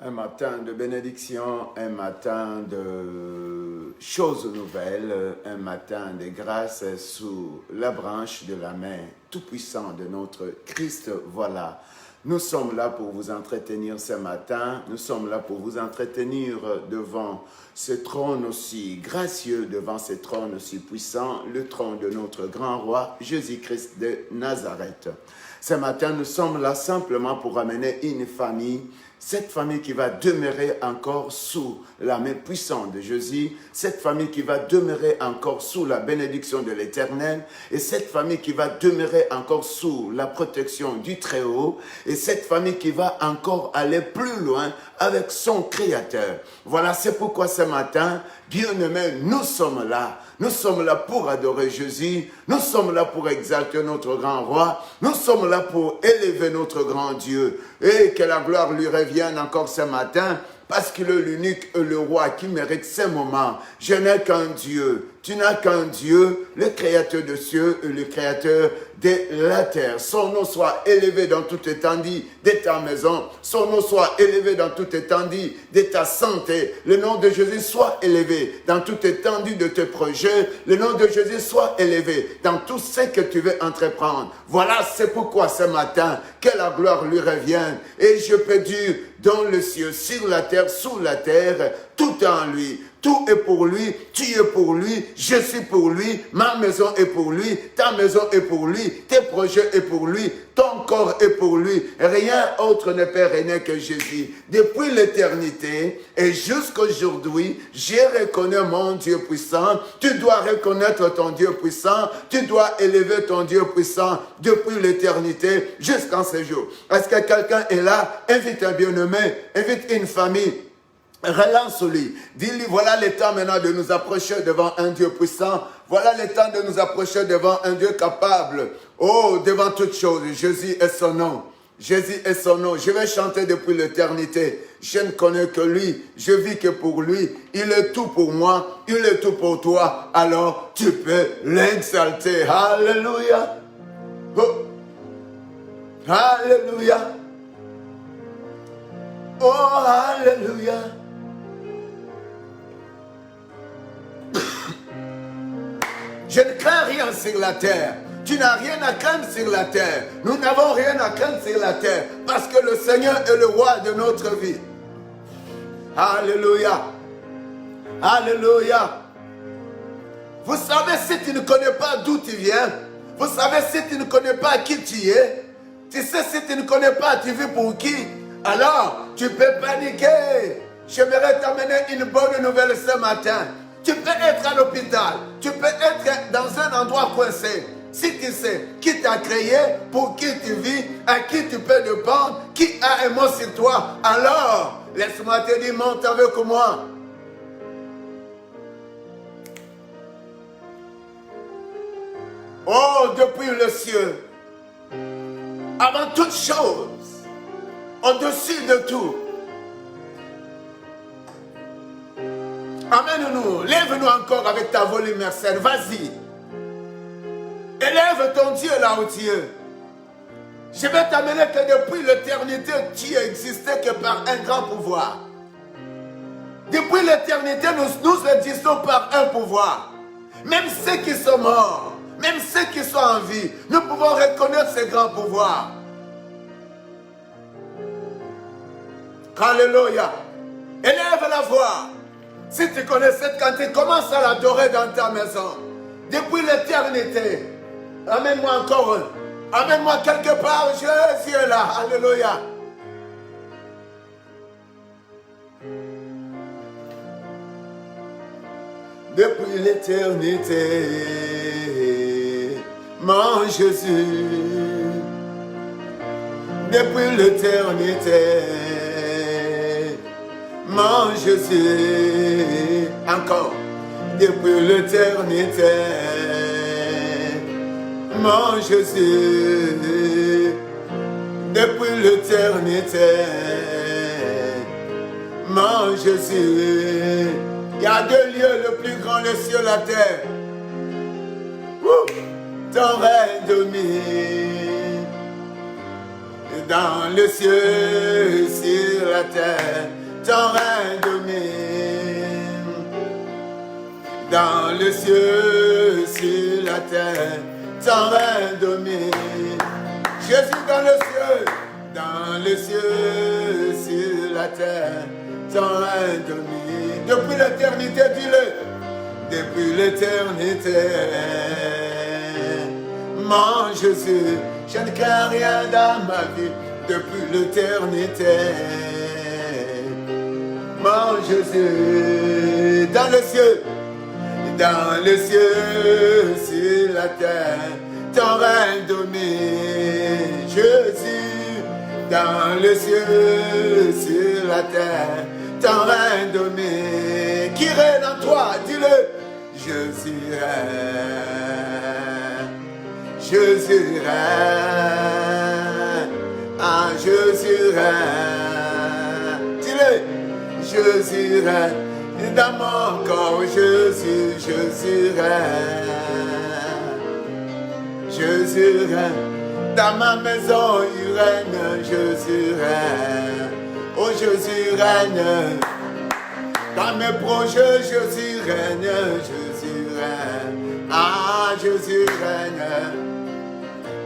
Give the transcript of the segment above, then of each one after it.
Un matin de bénédiction, un matin de choses nouvelles, un matin de grâce sous la branche de la main tout-puissant de notre Christ. Voilà, nous sommes là pour vous entretenir ce matin, nous sommes là pour vous entretenir devant ce trône aussi gracieux, devant ce trône aussi puissant, le trône de notre grand roi, Jésus-Christ de Nazareth. Ce matin, nous sommes là simplement pour amener une famille, cette famille qui va demeurer encore sous la main puissante de Jésus, cette famille qui va demeurer encore sous la bénédiction de l'Éternel, et cette famille qui va demeurer encore sous la protection du Très-Haut, et cette famille qui va encore aller plus loin avec son Créateur. Voilà, c'est pourquoi ce matin, bien-aimés, nous sommes là. Nous sommes là pour adorer Jésus. Nous sommes là pour exalter notre grand roi. Nous sommes là pour élever notre grand Dieu. Et que la gloire lui revienne encore ce matin, parce qu'il est l'unique et le roi qui mérite ces moments. Je n'ai qu'un Dieu. Tu n'as qu'un Dieu, le créateur des cieux et le créateur de la terre. Son nom soit élevé dans toute étendue de ta maison. Son nom soit élevé dans toute étendue de ta santé. Le nom de Jésus soit élevé dans toute étendue de tes projets. Le nom de Jésus soit élevé dans tout ce que tu veux entreprendre. Voilà, c'est pourquoi ce matin, que la gloire lui revienne. Et je peux dire, dans le ciel, sur la terre, sous la terre, tout est en lui. Tout est pour lui, tu es pour lui, je suis pour lui, ma maison est pour lui, ta maison est pour lui, tes projets est pour lui, ton corps est pour lui. Rien autre ne peut régner que Jésus. Depuis l'éternité et jusqu'aujourd'hui, je reconnais mon Dieu puissant. Tu dois reconnaître ton Dieu puissant. Tu dois élever ton Dieu puissant depuis l'éternité jusqu'en ce jour. Est-ce que quelqu'un est là? Invite un bien-aimé, invite une famille. Relance-lui. Dis-lui, voilà le temps maintenant de nous approcher devant un Dieu puissant. Voilà le temps de nous approcher devant un Dieu capable. Oh, devant toute chose, Jésus est son nom. Jésus est son nom. Je vais chanter depuis l'éternité. Je ne connais que lui. Je vis que pour lui. Il est tout pour moi. Il est tout pour toi. Alors, tu peux l'exalter. Alléluia. Oh. Alléluia. Oh, alléluia. Je ne crains rien sur la terre. Tu n'as rien à craindre sur la terre. Nous n'avons rien à craindre sur la terre. Parce que le Seigneur est le roi de notre vie. Alléluia. Alléluia. Vous savez, si tu ne connais pas d'où tu viens, vous savez, si tu ne connais pas qui tu es, tu sais, si tu ne connais pas, tu vis pour qui, alors tu peux paniquer. J'aimerais t'amener une bonne nouvelle ce matin. Tu peux être à l'hôpital, tu peux être dans un endroit coincé. Si tu sais qui t'a créé, pour qui tu vis, à qui tu peux dépendre, qui a un mot sur toi, alors laisse-moi te dire, monte avec moi. Oh, depuis le ciel, avant toute chose, au-dessus de tout, amène-nous, lève-nous encore avec ta voix universelle, vas-y. Élève ton Dieu là où tu es. Je vais t'amener que depuis l'éternité, tu existais que par un grand pouvoir. Depuis l'éternité, nous existons par un pouvoir. Même ceux qui sont morts, même ceux qui sont en vie, nous pouvons reconnaître ce grand pouvoir. Alléluia. Élève la voix. Si tu connais cette quantité, commence à l'adorer dans ta maison. Depuis l'éternité. Amène-moi encore un. Amène-moi quelque part. Jésus est là. Alléluia. Depuis l'éternité, mon Jésus. Depuis l'éternité, mon Jésus, encore, depuis l'éternité, mon Jésus, depuis l'éternité, mon Jésus. Il y a deux lieux, le plus grand, le ciel et la terre. Ton règne domine. Dans le ciel, sur la terre, ton règne domine. Dans le ciel, sur la terre, ton règne domine. Jésus dans le ciel, sur la terre, ton règne domine. Depuis l'éternité, dis-le, depuis l'éternité. Mon Jésus, je ne crains rien dans ma vie, depuis l'éternité. Mon Jésus, dans le ciel, sur la terre, ton règne domine. Jésus, dans le ciel, sur la terre, ton règne domine. Qui règne en toi, dis-le. Jésus règne, Jésus règne, ah Jésus règne, dis-le. Jésus règne, dans mon corps, Jésus règne. Jésus règne, dans ma maison, il règne, Jésus règne. Oh Jésus règne, dans mes projets, Jésus règne, Jésus règne. Ah, Jésus règne,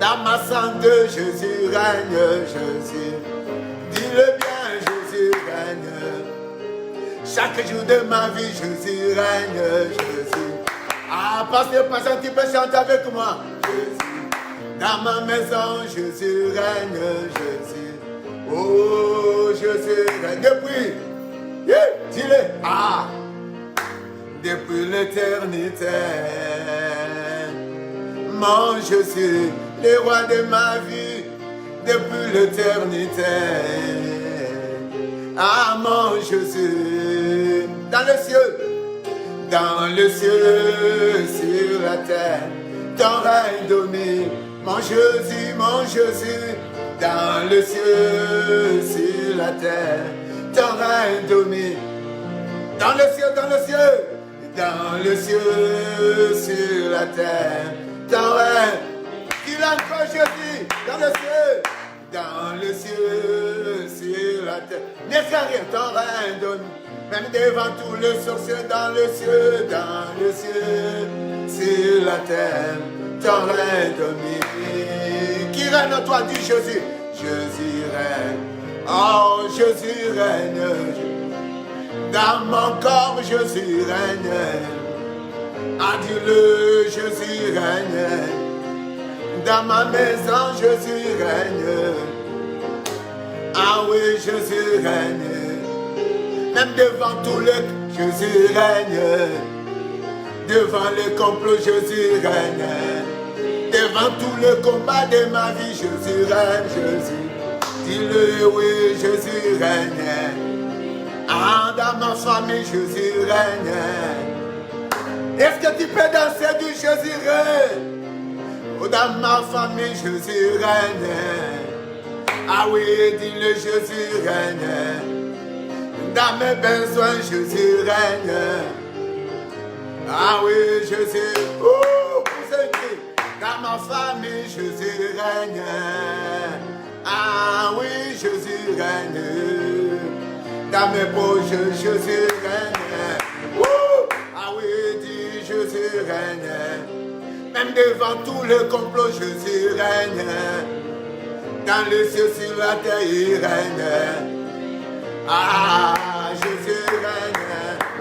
dans ma santé, Jésus règne, Jésus. Dis-le bien, Jésus règne. Chaque jour de ma vie, Jésus règne, Jésus. Ah, pasteur, tu peux chanter avec moi. Jésus, dans ma maison, Jésus règne, Jésus. Oh, Jésus règne depuis, dis-le, ah, depuis l'éternité. Mon Jésus, le roi de ma vie, depuis l'éternité. Ah, mon Jésus, dans le ciel, sur la terre, ton règne domine. Mon Jésus, dans le ciel, sur la terre, ton règne domine. Dans le ciel, sur la terre, ton règne. Il a encore Jésus, dans le ciel, sur la terre. Ne crains rien, ton règne domine. Même devant tous les sorciers, dans le ciel, sur la terre, ton règne domine. Qui règne en toi, dit Jésus. Jésus règne, oh Jésus règne. Dans mon corps, Jésus règne. Ah, dis-le, Jésus règne. Dans ma maison, Jésus règne. Ah oui, Jésus règne. Même devant tout le Jésus règne. Devant le complot, Jésus règne. Devant tout le combat de ma vie, Jésus règne, Jésus. Dis-le, oui, Jésus règne. Ah, dans ma famille, Jésus règne. Est-ce que tu peux danser du Jésus règne? Oh, dans ma famille, Jésus règne. Ah oui, dis-le, Jésus règne. Dans mes besoins, Jésus règne. Ah oui, Jésus. Oh, vous êtes qui? Dans ma famille, Jésus règne. Ah oui, Jésus règne. Dans mes projets, Jésus règne. Oh, ah oui, dis Jésus règne. Même devant tout le complot, Jésus règne. Dans le ciel, sur la terre, il règne. Ah, Jésus règne.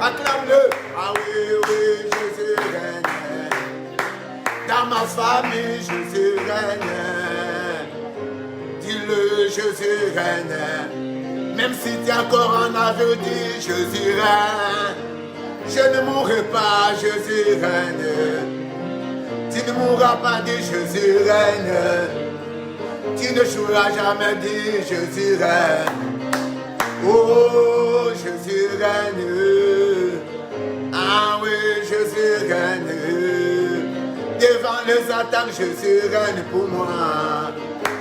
Acclame-le. Ah oui, oui, Jésus règne. Dans ma famille, Jésus règne. Dis-le, Jésus règne. Même si tu es encore en avenir, Jésus règne. Je ne mourrai pas, Jésus règne. Tu ne mourras pas, dit Jésus règne. Tu ne joueras jamais, dit Jésus règne. Oh, Jésus règne. Ah oui, Jésus règne. Devant les attaques, Jésus règne pour moi.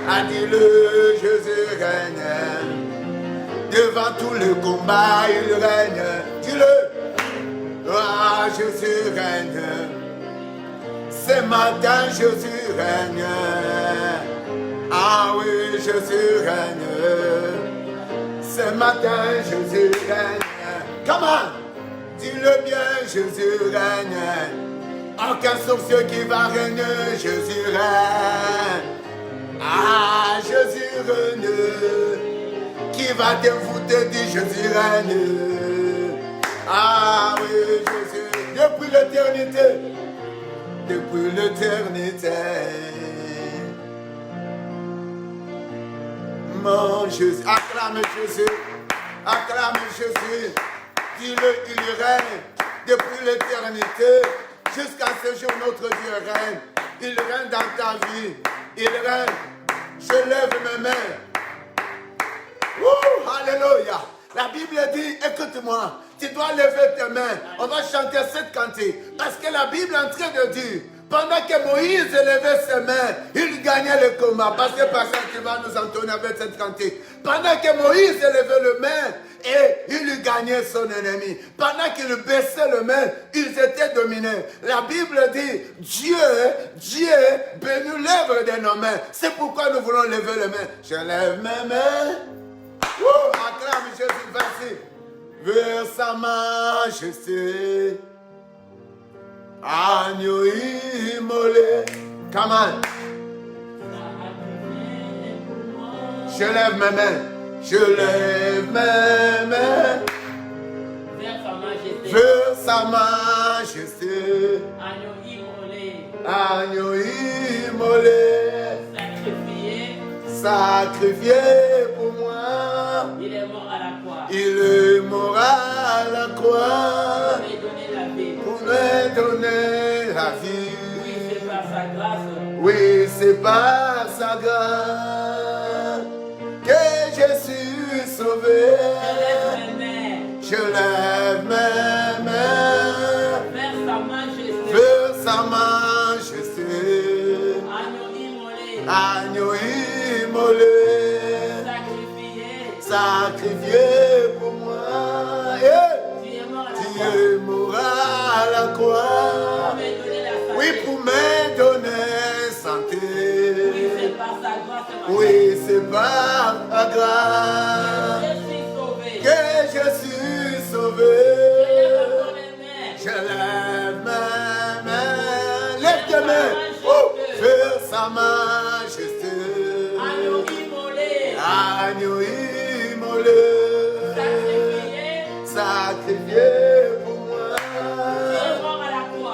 Ah, dis-le, Jésus règne. Devant tout le combat, il règne. Dis-le. Ah, Jésus règne. Ce matin, Jésus règne. Ah oui, Jésus règne. Ce matin, Jésus règne. Comment? Dis-le bien, Jésus règne. Aucun sorcier qui va régner, Jésus règne. Ah, Jésus règne. Qui va dévoûter, dit Jésus règne. Ah oui, Jésus, depuis l'éternité. Depuis l'éternité. Mon Jésus, acclame Jésus. Acclame Jésus. Dis-le, il règne depuis l'éternité. Jusqu'à ce jour, notre Dieu règne. Il règne dans ta vie. Il règne. Je lève mes mains. Alléluia. La Bible dit, écoute-moi, tu dois lever tes mains. On va chanter cette cantique. Parce que la Bible est en train de dire, pendant que Moïse élevait ses mains, il gagnait le combat. Parce que personne qui va nous entonner avec cette cantique. Pendant que Moïse élevait les mains, et il gagnait son ennemi. Pendant qu'il baissait les mains, ils étaient dominés. La Bible dit, Dieu bénit l'œuvre de nos mains. C'est pourquoi nous voulons lever les mains. Je lève mes mains. Acclame Jésus, vas-y. Vers sa majesté. Agneau immolé. Come on. Je lève mes mains. Je lève mes mains. Vers sa majesté. Agneau immolé. Agneau immolé. Sacrifié pour moi. Il est mort à la croix. Il est mort à la croix. Pour me donner la vie. Oui, c'est par sa grâce. Oui, c'est par sa grâce que je suis sauvé. Je lève mes mains vers sa majesté. vers sa majesté. Agneau immolé. Agneau immolé. Sacrifié pour moi. Tu es mort à la croix. Oui, pour me donner santé. Oui, c'est par ta grâce que je suis sauvé. Je lève mes mains. Lève tes mains. Vers sa majesté. Agneau immolé. Sacrifié pour moi.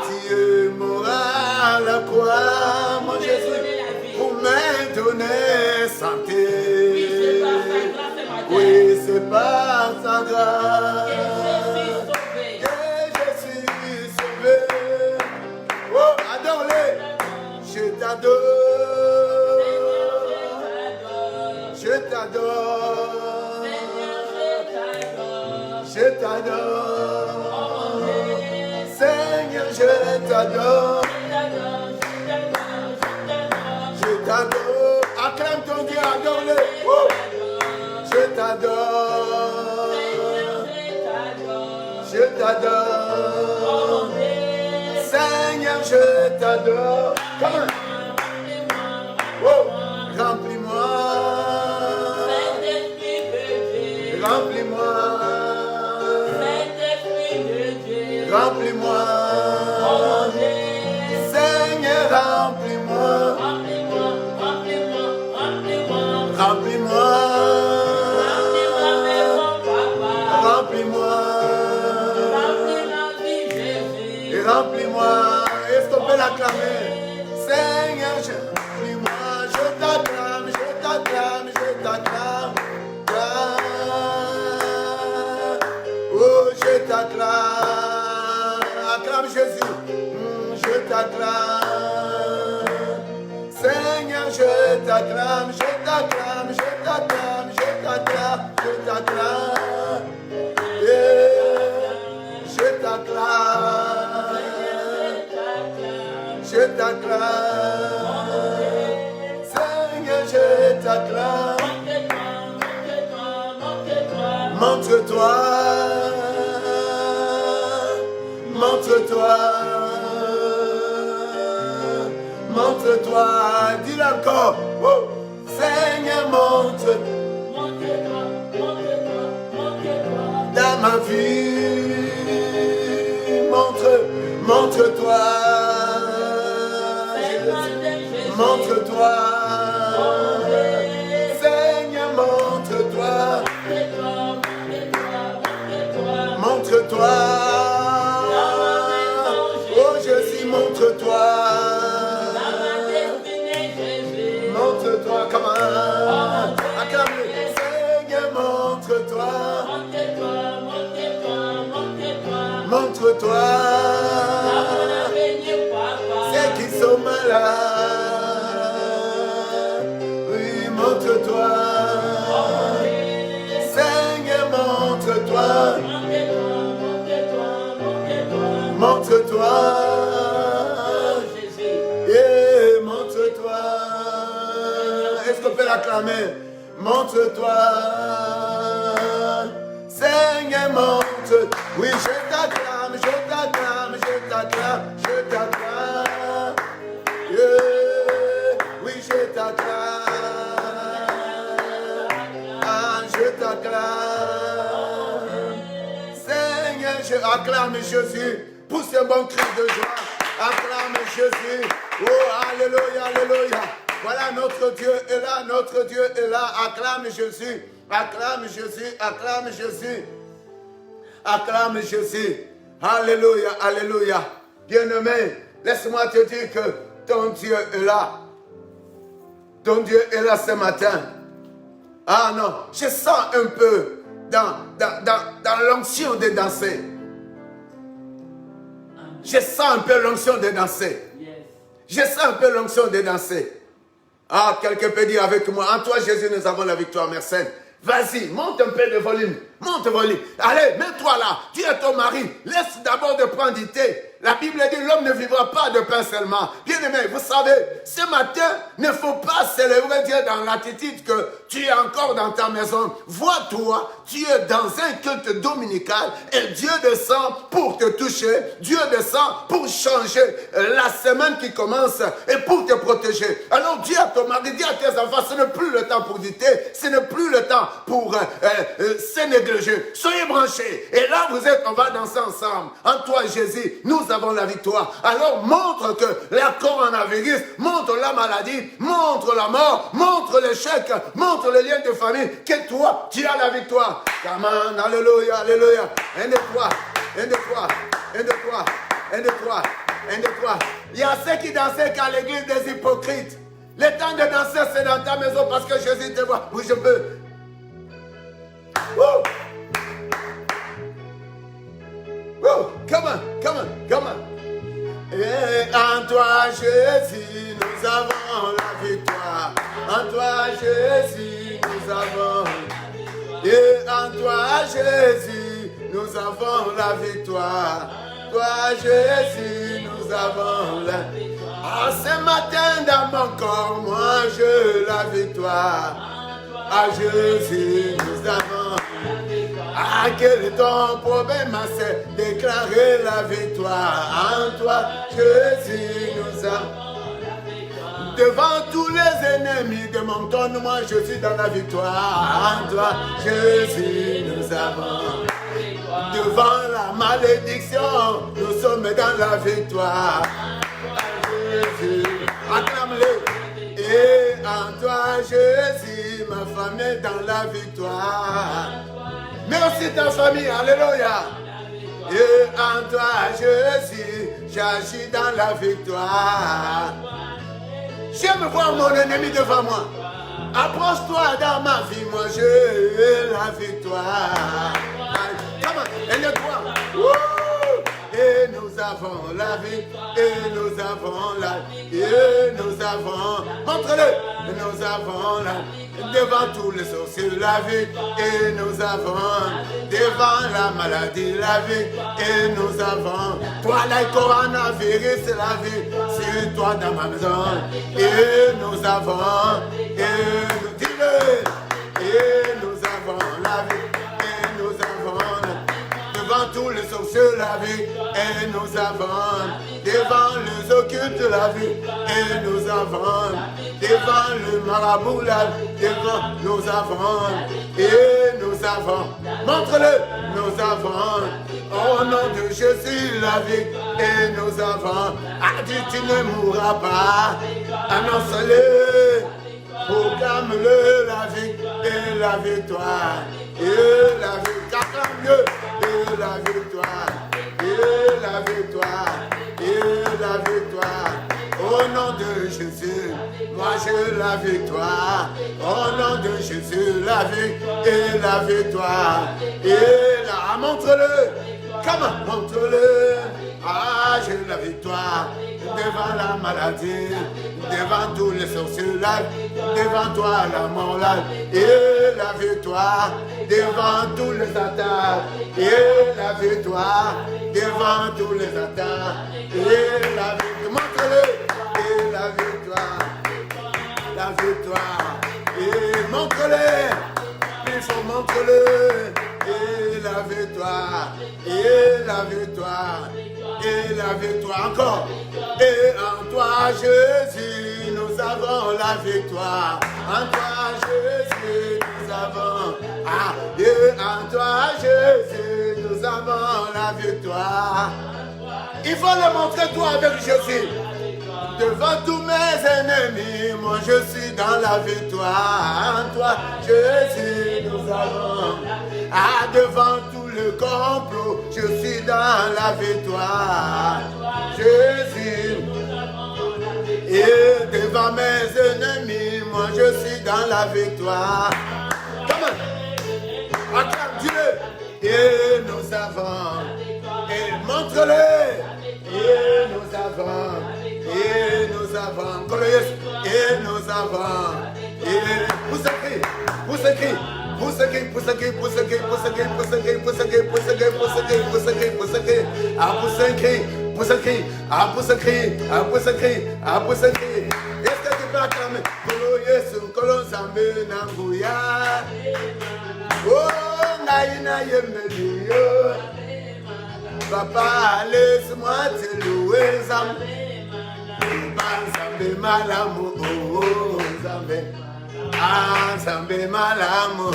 Tu es mort à la croix, mon Jésus, pour me donner santé. Oui, c'est par sa grâce que je suis sauvé. Oh, adore-le. Je t'adore. Je t'adore. Je t'adore. Seigneur, je t'adore. Je t'adore. Acclame ton Dieu, adore-le. Oh. Je t'adore. Je t'adore. Seigneur, je t'adore. Come on. Oh. Remplis-moi. Remplis-moi. Remplis-moi. Seigneur, remplis-moi. Remplis-moi. Remplis-moi. Et remplis-moi. Est-ce qu'on peut l'acclamer? Seigneur, remplis-moi. Je t'acclame, je t'acclame, je t'acclame. Oh, je t'acclame. Acclame Jésus. Je t'acclame. Seigneur, je t'acclame, je t'acclame, je t'acclame, je t'acclame, je t'acclame. Je t'acclame. Je t'acclame. Seigneur, je t'acclame. Montre-toi. Montre-toi. Montre-toi. Dis-le encore. Oh. Seigneur, montre dans ma vie. Montre-toi. Montre-toi. Seigneur, montre-toi. Montre-toi. Oh Jésus, montre-toi. Montre-toi, comment? Acclame-le. Seigneur, montre-toi. Montre-toi. Ceux qui sont malades. Oui, montre-toi. Seigneur, montre-toi. Montre-toi. Yeah, montre-toi. Est-ce qu'on peut l'acclamer? Montre-toi. Seigneur, montre. Oui, je t'acclame, je t'acclame, je t'acclame, je t'acclame. Yeah. Oui, je t'acclame. Ah, je t'acclame. Seigneur, je acclame Jésus. Pousse un bon cri de joie. Acclame Jésus. Oh, alléluia, alléluia. Voilà, notre Dieu est là, notre Dieu est là. Acclame Jésus. Acclame Jésus, acclame Jésus. Acclame Jésus. Alléluia, alléluia. Bien-aimé, laisse-moi te dire que ton Dieu est là. Ton Dieu est là ce matin. Ah non, je sens un peu dans l'onction de danser. Je sens un peu l'onction de danser. Je sens un peu l'onction de danser. Ah, quelqu'un peut dire avec moi, en toi Jésus nous avons la victoire, merci. Vas-y, monte un peu de volume. Monte le volume. Allez, mets-toi là. Dis à ton mari, laisse d'abord de prendre du thé. La Bible dit, l'homme ne vivra pas de pain seulement. Bien aimé, vous savez, ce matin, il ne faut pas célébrer Dieu dans l'attitude que tu es encore dans ta maison. Vois-toi, tu es dans un culte dominical et Dieu descend pour te toucher. Dieu descend pour changer la semaine qui commence et pour te protéger. Alors dis à ton mari, dis à tes enfants, ce n'est plus le temps pour du thé, ce n'est plus le temps pour se négliger. Soyez branchés. Et là, vous êtes, on va danser ensemble. En toi, Jésus, nous avons la victoire. Alors montre que la coronavirus, montre la maladie, montre la mort, montre l'échec, montre les liens de famille, que toi, tu as la victoire. Come on, alléluia, alléluia. Un de toi, un de toi, un de toi, un de toi, un de toi. Il y a ceux qui dansaient qu'à l'église des hypocrites. Le temps de danser, c'est dans ta maison parce que Jésus te voit. Oui, je peux. Woo! Woo! Come on, come on, come on. Et en toi, Jésus, nous avons la victoire. En toi, Jésus, nous avons. Et en toi, Jésus, nous avons la victoire. Toi, Jésus, nous avons la victoire. Ah, ce matin, dans mon corps, moi, j'ai la victoire. À Jésus, nous avons. Ah, quel est ton problème, c'est déclarer la victoire. En toi, Jésus, nous avons. Devant tous les ennemis de mon trône, moi, je suis dans la victoire. En toi, Jésus, nous avons. Devant la malédiction, nous sommes dans la victoire. Jésus, acclame-le. Et en toi, Jésus, ma famille est dans la victoire. Merci ta famille, alléluia. Et en toi, Jésus, j'agis dans la victoire. J'aime voir mon ennemi devant moi. Approche-toi dans ma vie, moi j'ai la victoire. Comment? Aide-toi. Et nous avons la vie, et nous avons la vie, et nous avons, montre-le, nous avons la vie, devant tous les sorciers la vie, et nous avons, devant la maladie la vie, et nous avons, toi la coronavirus la vie, c'est toi dans ma maison, et nous avons, et nous dis-le, et nous avons la vie, et nous avons la vie. Devant tous les sorciers la vie, et nous avons. Devant les occultes la vie, et nous avons. Devant le marabout la vie, devant nous avons. Et nous avons. Montre-le, nous avons. Au nom de Jésus la vie, et nous avons. A dit tu ne mourras pas. Annonce-le. Proclame-le la vie et la victoire. Et la victoire, mieux. Et la victoire. Et la victoire. Et la victoire. Au nom de Jésus, moi j'ai la victoire. Au nom de Jésus, la vie et la victoire. Et là, montre-le. Comment? Montre-le. Ah, j'ai la victoire devant la maladie, devant tous les sorciers là, devant toi la mort là, et la victoire devant tous les attaques, et la victoire devant tous les attaques, et la victoire, montre-le, et la victoire, et montre-le, il faut montrer-le. Et la victoire, et la victoire, et la victoire encore. Et en toi, Jésus, nous avons la victoire. En toi, Jésus, nous avons. Ah, et en toi, Jésus, nous avons la victoire. Il faut le montrer toi avec Jésus. Devant tous mes ennemis, moi je suis dans la victoire. En toi, Jésus, nous avons. Ah, devant tout le complot, je suis dans la victoire. Jésus. Et devant mes ennemis, moi je suis dans la victoire. Comment? Acclame Dieu. Et nous avons. Et montre-le. Et nous avons. Et nous avons. Et nous avons. Et pousse un cri. Est-ce que tu peux acclamer? Kolo Yesu, Kolo Zambe Nambuya. Oh, Naïna Yemeliyo. Papa, laisse-moi te louer, Zambe. Zambe Malamu, oh, Zambe. Ah, Zambe Malamu.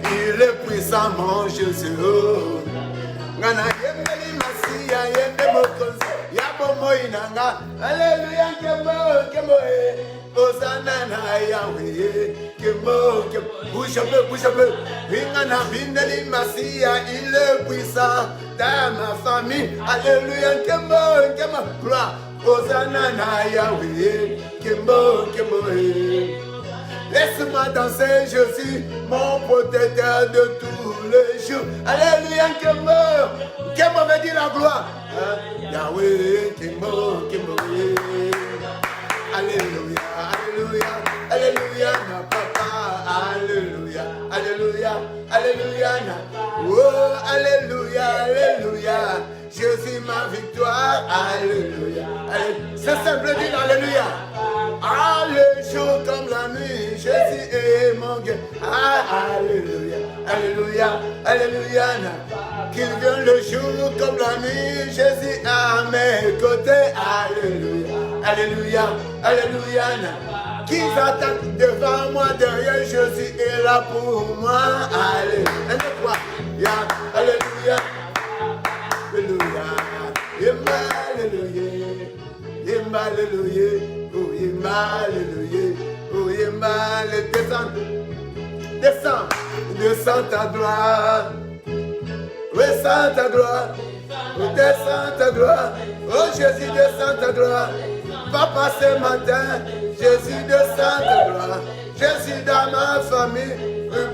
Il est puissant, mon Jésus. Ngana Yemeli Masia, Yemokonzi. Yabomo Inanga. Alléluia, Kemo. Hosanna na Yahweh, bouge un peu. Vingana Bindeli Masia, il est puissant dans ma famille. Alléluia, Kemo, gloire. Hosanna na Yahweh, Kemo. Laisse-moi danser, je suis mon protecteur de tous les jours. Alléluia, Kemo veut dire la gloire. Yahweh, Kemo. Alléluia, alléluia, na papa, alléluia, na. Oh, alléluia, Jésus ma victoire, alléluia. C'est simple dire alléluia. Ah, le jour comme la nuit, Jésus est mon Dieu. Ah, alléluia, na. Qu'il vienne le jour comme la nuit, Jésus à mes côtés, alléluia, na. Qui s'attaque devant moi, derrière Jésus est là pour moi, alléluia, alléluia. Descends ta gloire, descends ta gloire, descends ta gloire, oh Jésus descends ta gloire, papa ce matin, Jésus descends ta gloire, Jésus dans ma famille,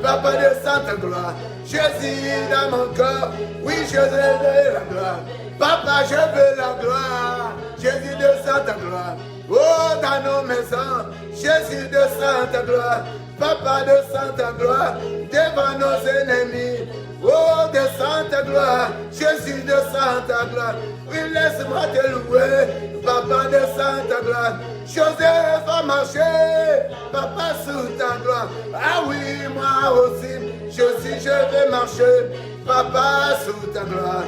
papa descends ta gloire, Jésus dans mon corps, oui je veux la gloire, papa je veux la gloire, Jésus descends ta gloire, oh dans nos maisons, Jésus descends ta gloire, papa descends ta gloire, devant nos ennemis, oh descends ta gloire, Jésus descends ta gloire, oui laisse-moi te louer, papa descends ta gloire, Joseph va marcher, papa sous ta gloire, ah oui moi aussi, je vais marcher, Papa, sous ta gloire.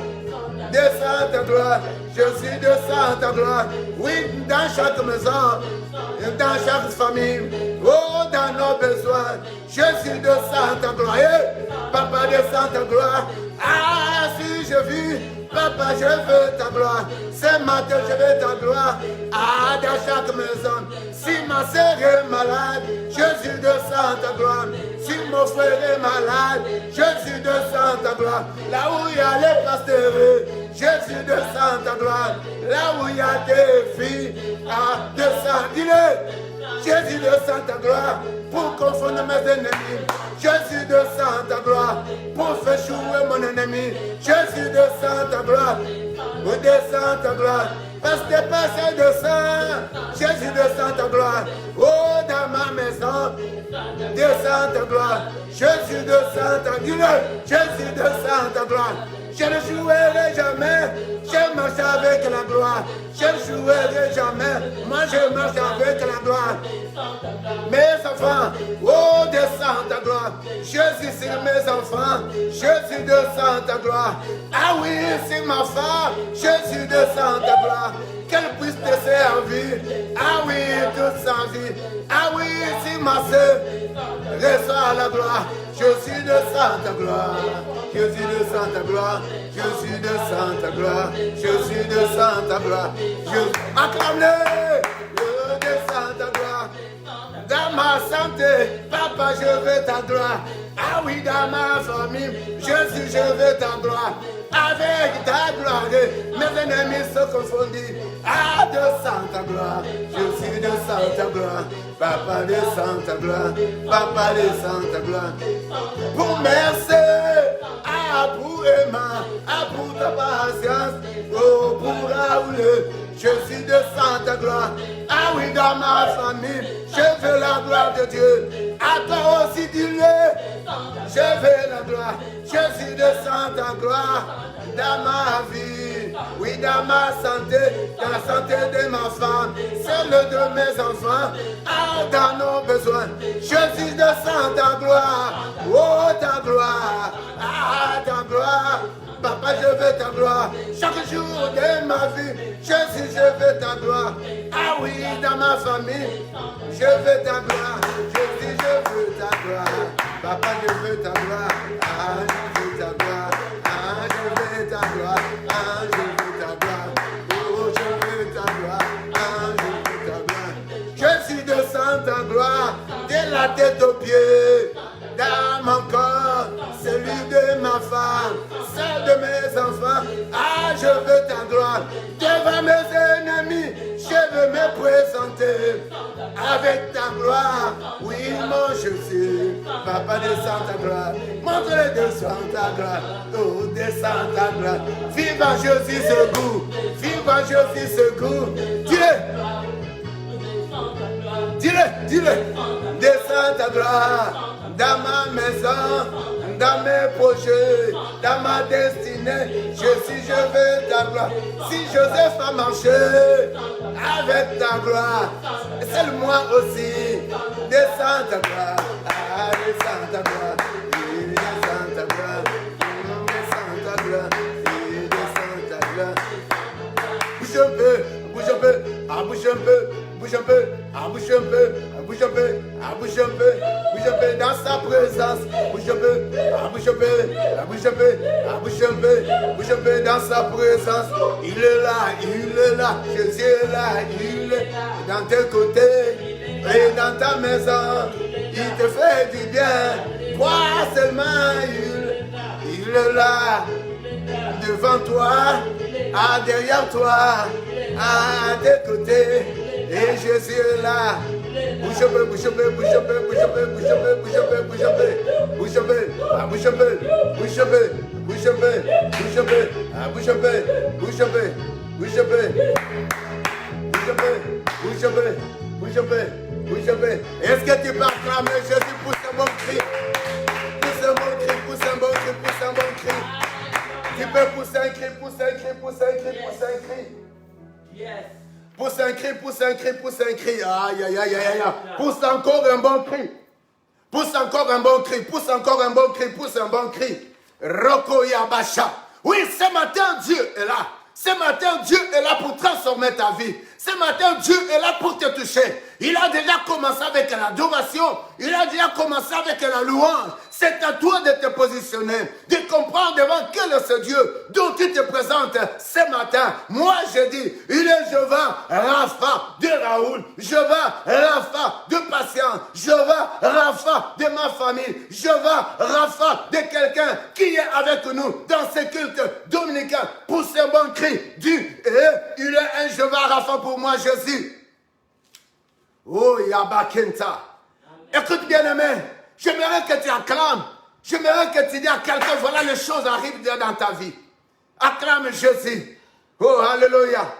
Descends ta gloire. Jésus, descends ta gloire. Oui, dans chaque maison, dans chaque famille, oh, dans nos besoins. Jésus, descends ta gloire. Papa, descends ta gloire. Ah, si je vis, Papa, je veux ta gloire. Ce matin, je veux ta gloire. Ah, dans chaque maison. Si ma sœur est malade, Jésus, descends ta gloire. Si mon frère est malade, Jésus, descends ta gloire. Là où il y a les pasteurs, Jésus, descends ta gloire. Là où il y a des filles, ah, descends, dis-le. Jésus, descends ta gloire pour confondre mes ennemis. Jésus, descends ta gloire pour faire jouer mon ennemi. Jésus, descends ta gloire. Ou descends ta gloire. Parce que passé de sang, Jésus, descends ta gloire. Oh, dans ma maison, descends ta gloire. Jésus, descends ta gloire. Jésus, descends ta gloire. Je ne jouerai jamais, je marche avec la gloire. Je ne jouerai jamais, moi je marche avec la gloire. Mes enfants, oh descends ta gloire. Jésus c'est mes enfants, Jésus descends ta gloire. Ah oui c'est ma femme, Jésus descends ta gloire. Qu'elle puisse te servir, ah oui toute sa vie. Ah oui c'est ma soeur, reçois la gloire. Jésus descends ta gloire. Jésus descends ta gloire. Jésus descends ta gloire. Jésus descends ta gloire. Acclame-le. Je descends ta gloire. Dans ma santé, Papa, je veux ta gloire. Ah oui, dans ma famille, Jésus, je veux ta gloire. Avec ta gloire, mes ennemis sont confondus. Ah, descends ta gloire. Jésus, descends ta gloire. Papa, descends ta gloire. Papa, descends ta gloire. Pour merci, ah, pour Emma, ah, pour ta patience, oh, pour Raoul, Jésus, descends ta gloire. Ah oui, dans ma famille, je veux la gloire de Dieu. À toi aussi, dis-le, je veux la gloire. Jésus, descends ta gloire dans ma vie. Oui, dans ma santé, dans la santé de ma femme, celle de mes enfants, ah, dans nos besoins. Jésus, descends ta gloire. Oh, ta gloire. Ah, ta gloire. Papa, je veux ta gloire. Chaque jour de ma vie, Jésus, je veux ta gloire. Ah oui, dans ma famille, je veux ta gloire. Jésus, je veux ta gloire. Papa, je veux ta gloire. Ah, je veux ta gloire. Ah, je veux ta gloire. Ah, je veux ta gloire. Oh, je veux ta gloire. Ah, je veux ta gloire. Jésus, descends ta gloire de la tête aux pieds. Dans mon corps, celui de ma femme, celle de mes enfants. Ah, je veux ta gloire. Devant mes ennemis, je veux me présenter avec ta gloire. Oui, mon Jésus, Papa, descends ta gloire. Montre-le, descends ta gloire. Oh, descends ta gloire. Vive en Jésus ce goût. Vive en Jésus ce goût. Dis-le. Dis-le, dis-le. Descends ta gloire. Dans ma maison, dans mes projets, dans ma destinée, Jésus, je veux ta gloire. Si Joseph a marché avec ta gloire, c'est moi aussi. Descends ta gloire, ah, descends ta gloire, descends ta gloire, descends ta gloire, descends ta gloire. Bouge un peu, bouge un peu, ah, bouge un peu. Bouge un peu, ah, bouge un peu, ah, bouge un peu, ah, bouge un peu, bouge un peu dans sa présence, bouge un peu, ah, bouge un peu, ah, bouge un peu, ah, bouge un peu, bouge un peu dans sa présence. Il est là, Jésus est là, il est dans tes côtés et dans ta maison. Il te fait du bien, crois seulement, il est là, devant toi, ah, derrière toi, à tes côtés. Et Jésus est là. Bouge un peu, bouge un peu, bouge un peu, bouge un peu, bouge un peu, bouge un peu, bouge un peu, bouge un peu, ah, bouge un peu, bouge un peu, bouge un peu, bouge un peu, ah, bouge un peu, bouge un peu, bouge un peu, bouge un peu, bouge un peu, bouge un peu, bouge un peu. Est-ce que tu peux acclamer Jésus? Pousse un bon cri, pousse un bon cri, pousse un bon cri, pousse un bon cri. Tu peux pousser un cri, pousser un cri, pousser un cri, pousser un cri. Yes. Pousse un cri, pousse un cri, pousse un cri. Aïe, aïe, aïe, aïe, aïe. Pousse encore un bon cri. Pousse encore un bon cri. Pousse encore un bon cri. Pousse un bon cri. Roko Yabasha. Oui, ce matin, Dieu est là. Ce matin, Dieu est là pour transformer ta vie. Ce matin, Dieu est là pour te toucher. Il a déjà commencé avec l'adoration. Il a déjà commencé avec la louange. C'est à toi de te positionner, de comprendre devant quel est ce Dieu dont tu te présentes ce matin. Moi, je dis, il est Jéhovah Rapha de Raoul, Jéhovah Rapha de Patience, Jéhovah Rapha de ma famille, Jéhovah Rapha de quelqu'un qui est avec nous dans ce culte dominicain pour ce bon cri du il est un Jéhovah Rapha pour moi, Jésus. Oh, Yabakenta. Écoute, bien-aimé, j'aimerais que tu acclames. J'aimerais que tu dises à quelqu'un, voilà les choses arrivent dans ta vie. Acclame Jésus. Oh, alléluia.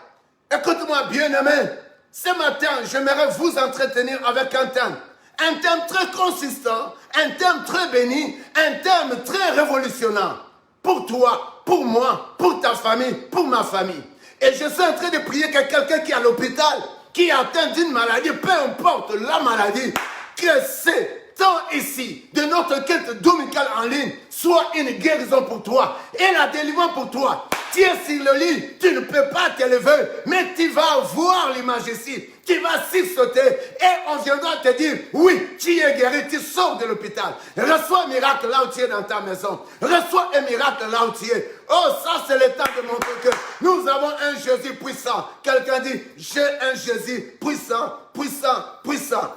Écoute-moi, bien-aimé. Ce matin, j'aimerais vous entretenir avec un thème. Un thème très consistant, un thème très béni, un thème très révolutionnaire. Pour toi, pour moi, pour ta famille, pour ma famille. Et je suis en train de prier que quelqu'un qui est à l'hôpital, qui est atteint d'une maladie, peu importe la maladie, que c'est temps ici de notre culte dominical en ligne soit une guérison pour toi et la délivrance pour toi. Tu es sur le lit, tu ne peux pas te lever, mais tu vas voir l'image ici. Tu vas sauter et on viendra te dire, oui, tu es guéri, tu sors de l'hôpital. Reçois un miracle là où tu es dans ta maison. Reçois un miracle là où tu es. Oh, ça c'est le temps de montrer que nous avons un Jésus puissant. Quelqu'un dit, j'ai un Jésus puissant, puissant, puissant.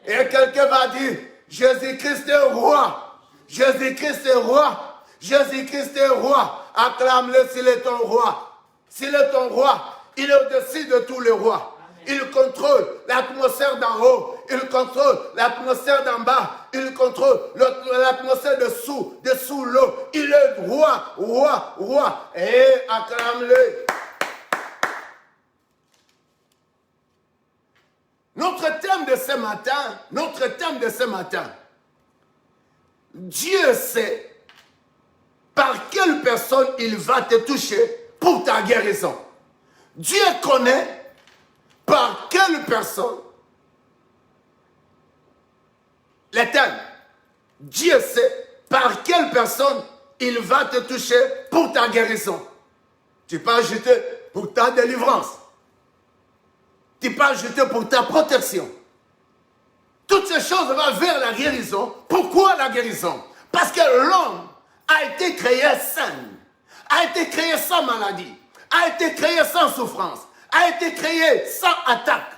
Et quelqu'un va dire, Jésus-Christ est roi. Jésus-Christ est roi. Jésus-Christ est roi. Acclame-le s'il est ton roi. S'il est ton roi, il est au-dessus de tous les rois. Il contrôle l'atmosphère d'en haut. Il contrôle l'atmosphère d'en bas. Il contrôle l'atmosphère dessous l'eau. Il est roi, roi, roi. Et acclame-le. Notre thème de ce matin, Dieu sait par quelle personne il va te toucher pour ta guérison. Dieu connaît par quelle personne, le thème, Dieu sait par quelle personne il va te toucher pour ta guérison. Tu peux ajouter pour ta délivrance. Tu peux ajouter pour ta protection. Toutes ces choses vont vers la guérison. Pourquoi la guérison? Parce que l'homme a été créé sain, a été créé sans maladie, a été créé sans souffrance, a été créé sans attaque.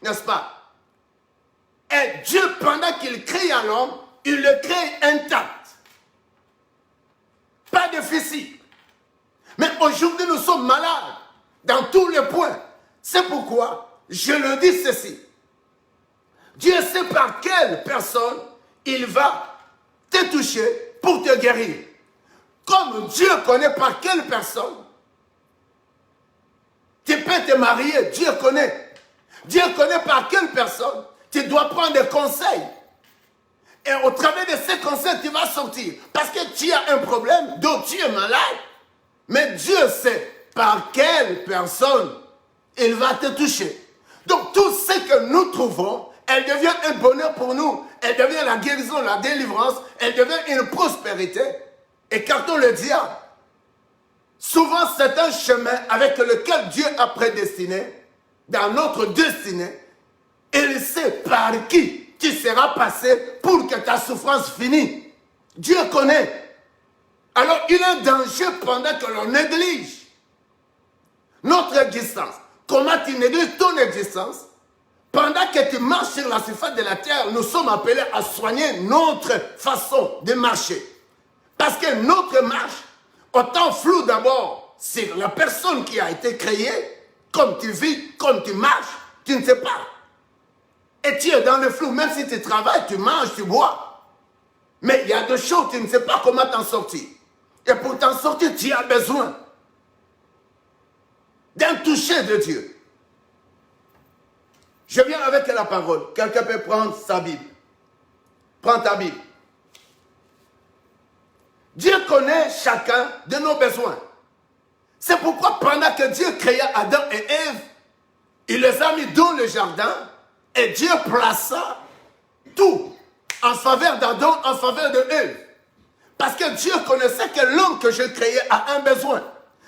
N'est-ce pas? Et Dieu, pendant qu'il crée l'homme, il le crée intact. Pas de déficit. Mais aujourd'hui, nous sommes malades dans tous les points. C'est pourquoi je le dis ceci. Dieu sait par quelle personne il va te toucher pour te guérir. Comme Dieu connaît par quelle personne tu peux te marier, Dieu connaît. Dieu connaît par quelle personne tu dois prendre des conseils. Et au travers de ces conseils, tu vas sortir. Parce que tu as un problème, donc tu es malade. Mais Dieu sait par quelle personne il va te toucher. Donc tout ce que nous trouvons, elle devient un bonheur pour nous. Elle devient la guérison, la délivrance. Elle devient une prospérité. Écartons le diable. Souvent, c'est un chemin avec lequel Dieu a prédestiné dans notre destinée. Et il sait par qui tu seras passé pour que ta souffrance finisse. Dieu connaît. Alors, il y a un danger pendant que l'on néglige notre existence. Comment tu négliges ton existence? Pendant que tu marches sur la surface de la terre, nous sommes appelés à soigner notre façon de marcher. Parce que notre marche, autant floue d'abord sur la personne qui a été créée, comme tu vis, comme tu marches, tu ne sais pas. Et tu es dans le flou, même si tu travailles, tu manges, tu bois. Mais il y a des choses, tu ne sais pas comment t'en sortir. Et pour t'en sortir, tu as besoin d'un toucher de Dieu. Je viens avec la parole. Quelqu'un peut prendre sa Bible. Prends ta Bible. Dieu connaît chacun de nos besoins. C'est pourquoi pendant que Dieu créa Adam et Ève, il les a mis dans le jardin et Dieu plaça tout en faveur d'Adam, en faveur de Ève. Parce que Dieu connaissait que l'homme que je créais a un besoin.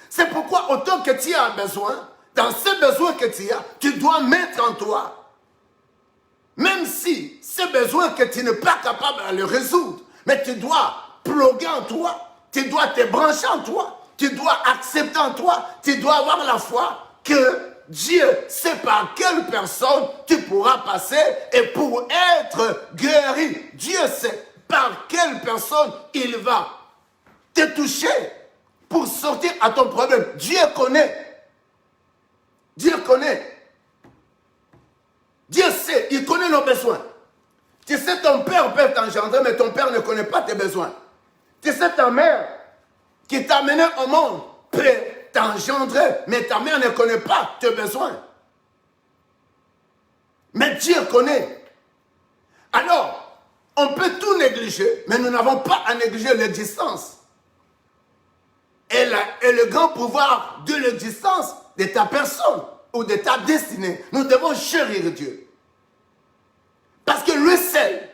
C'est pourquoi autant que tu as un besoin, dans ce besoin que tu as, tu dois mettre en toi. Même si ce besoin que tu n'es pas capable de le résoudre, mais tu dois plugger en toi, tu dois te brancher en toi, tu dois accepter en toi, tu dois avoir la foi que Dieu sait par quelle personne tu pourras passer et pour être guéri. Dieu sait par quelle personne il va te toucher pour sortir à ton problème. Dieu connaît. Dieu connaît. Dieu sait, il connaît nos besoins. Tu sais, ton père peut t'engendrer, mais ton père ne connaît pas tes besoins. Tu sais, ta mère qui t'a amené au monde peut t'engendrer, mais ta mère ne connaît pas tes besoins. Mais Dieu connaît. Alors, on peut tout négliger, mais nous n'avons pas à négliger l'existence. Et le grand pouvoir de l'existence de ta personne ou de ta destinée. Nous devons chérir Dieu. Parce que lui seul,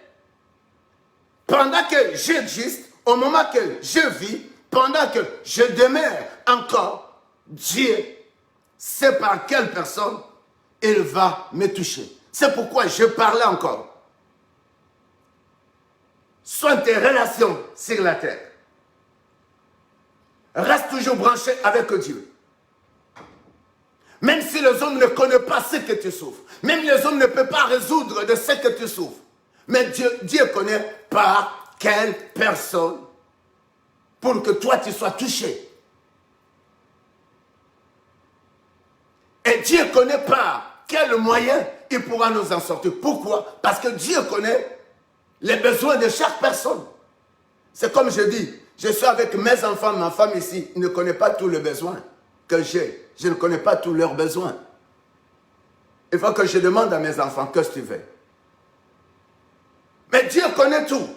pendant que j'existe, au moment que je vis, pendant que je demeure encore, Dieu sait par quelle personne il va me toucher. C'est pourquoi je parlais encore. Soigne tes relations sur la terre. Reste toujours branché avec Dieu. Même si les hommes ne connaissent pas ce que tu souffres, même les hommes ne peuvent pas résoudre de ce que tu souffres, mais Dieu connaît par quelle personne pour que toi tu sois touché. Et Dieu connaît par quel moyen il pourra nous en sortir. Pourquoi? Parce que Dieu connaît les besoins de chaque personne. C'est comme je dis, je suis avec mes enfants, ma femme ici, ne connaît pas tous les besoins que j'ai. Je ne connais pas tous leurs besoins. Il faut que je demande à mes enfants, qu'est-ce que tu veux? Mais Dieu connaît tout.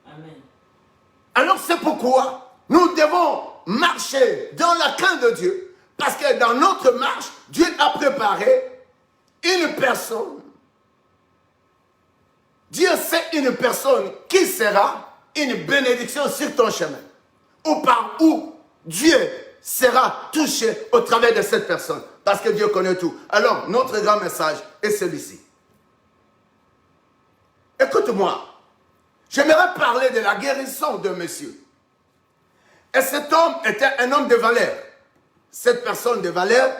Amen. Alors c'est pourquoi nous devons marcher dans la crainte de Dieu. Parce que dans notre marche, Dieu a préparé une personne. Dieu sait une personne qui sera une bénédiction sur ton chemin. Ou par où Dieu sera touché au travers de cette personne. Parce que Dieu connaît tout. Alors, notre grand message est celui-ci. Écoute-moi. J'aimerais parler de la guérison de monsieur. Et cet homme était un homme de valeur. Cette personne de valeur,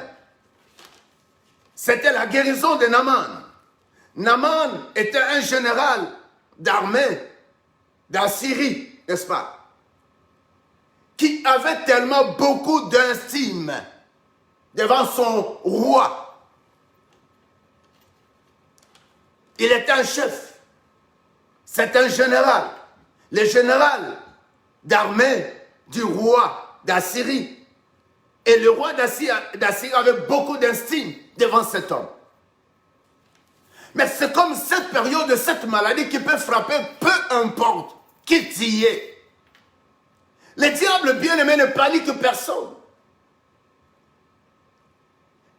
c'était la guérison de Naaman. Naaman était un général d'armée d'Assyrie, n'est-ce pas? Qui avait tellement beaucoup d'estime devant son roi. Il était un chef. C'est un général. Le général d'armée du roi d'Assyrie. Et le roi d'Assyrie avait beaucoup d'estime devant cet homme. Mais c'est comme cette période de cette maladie qui peut frapper peu importe qui t'y est. Le diable bien-aimé ne panique personne.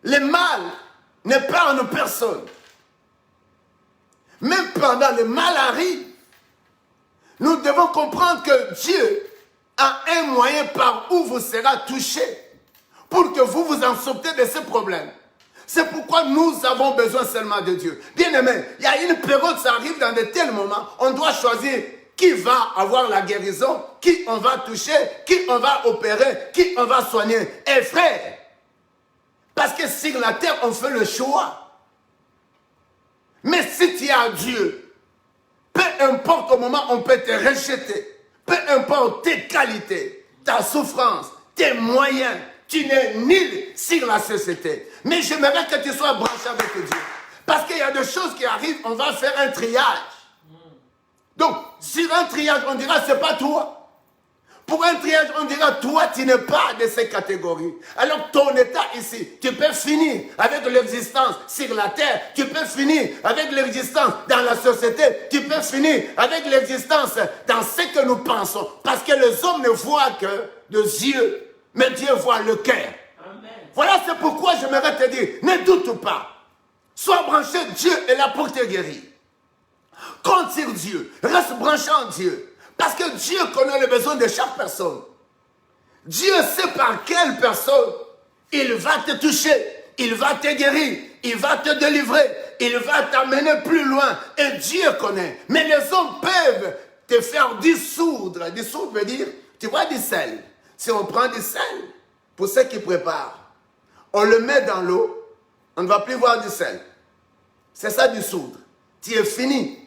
Le mal ne parle personne. Même pendant le mal arrive, nous devons comprendre que Dieu a un moyen par où vous serez touché pour que vous vous en sortez de ce problème. C'est pourquoi nous avons besoin seulement de Dieu. Bien-aimé, il y a une période, ça arrive dans de tels moments, on doit choisir qui va avoir la guérison, qui on va toucher, qui on va opérer, qui on va soigner. Et frère, parce que sur la terre, on fait le choix. Mais si tu as Dieu, peu importe au moment, on peut te rejeter. Peu importe tes qualités, ta souffrance, tes moyens, tu n'es nul sur la société. Mais j'aimerais que tu sois branché avec Dieu. Parce qu'il y a des choses qui arrivent, on va faire un triage. Donc, sur un triage, on dira, c'est pas toi. Pour un triage, on dira, toi, tu n'es pas de ces catégories. Alors, ton état ici, tu peux finir avec l'existence sur la terre, tu peux finir avec l'existence dans la société, tu peux finir avec l'existence dans ce que nous pensons. Parce que les hommes ne voient que de yeux, mais Dieu voit le cœur. Voilà, c'est pourquoi j'aimerais te dire, ne doute pas. Sois branché, Dieu est là pour te guérir. Compte sur Dieu, reste branché en Dieu. Parce que Dieu connaît les besoins de chaque personne. Dieu sait par quelle personne il va te toucher, il va te guérir, il va te délivrer, il va t'amener plus loin. Et Dieu connaît. Mais les hommes peuvent te faire dissoudre. Dissoudre veut dire, tu vois du sel. Si on prend du sel, pour ceux qui préparent, on le met dans l'eau, on ne va plus voir du sel. C'est ça dissoudre. Tu es fini.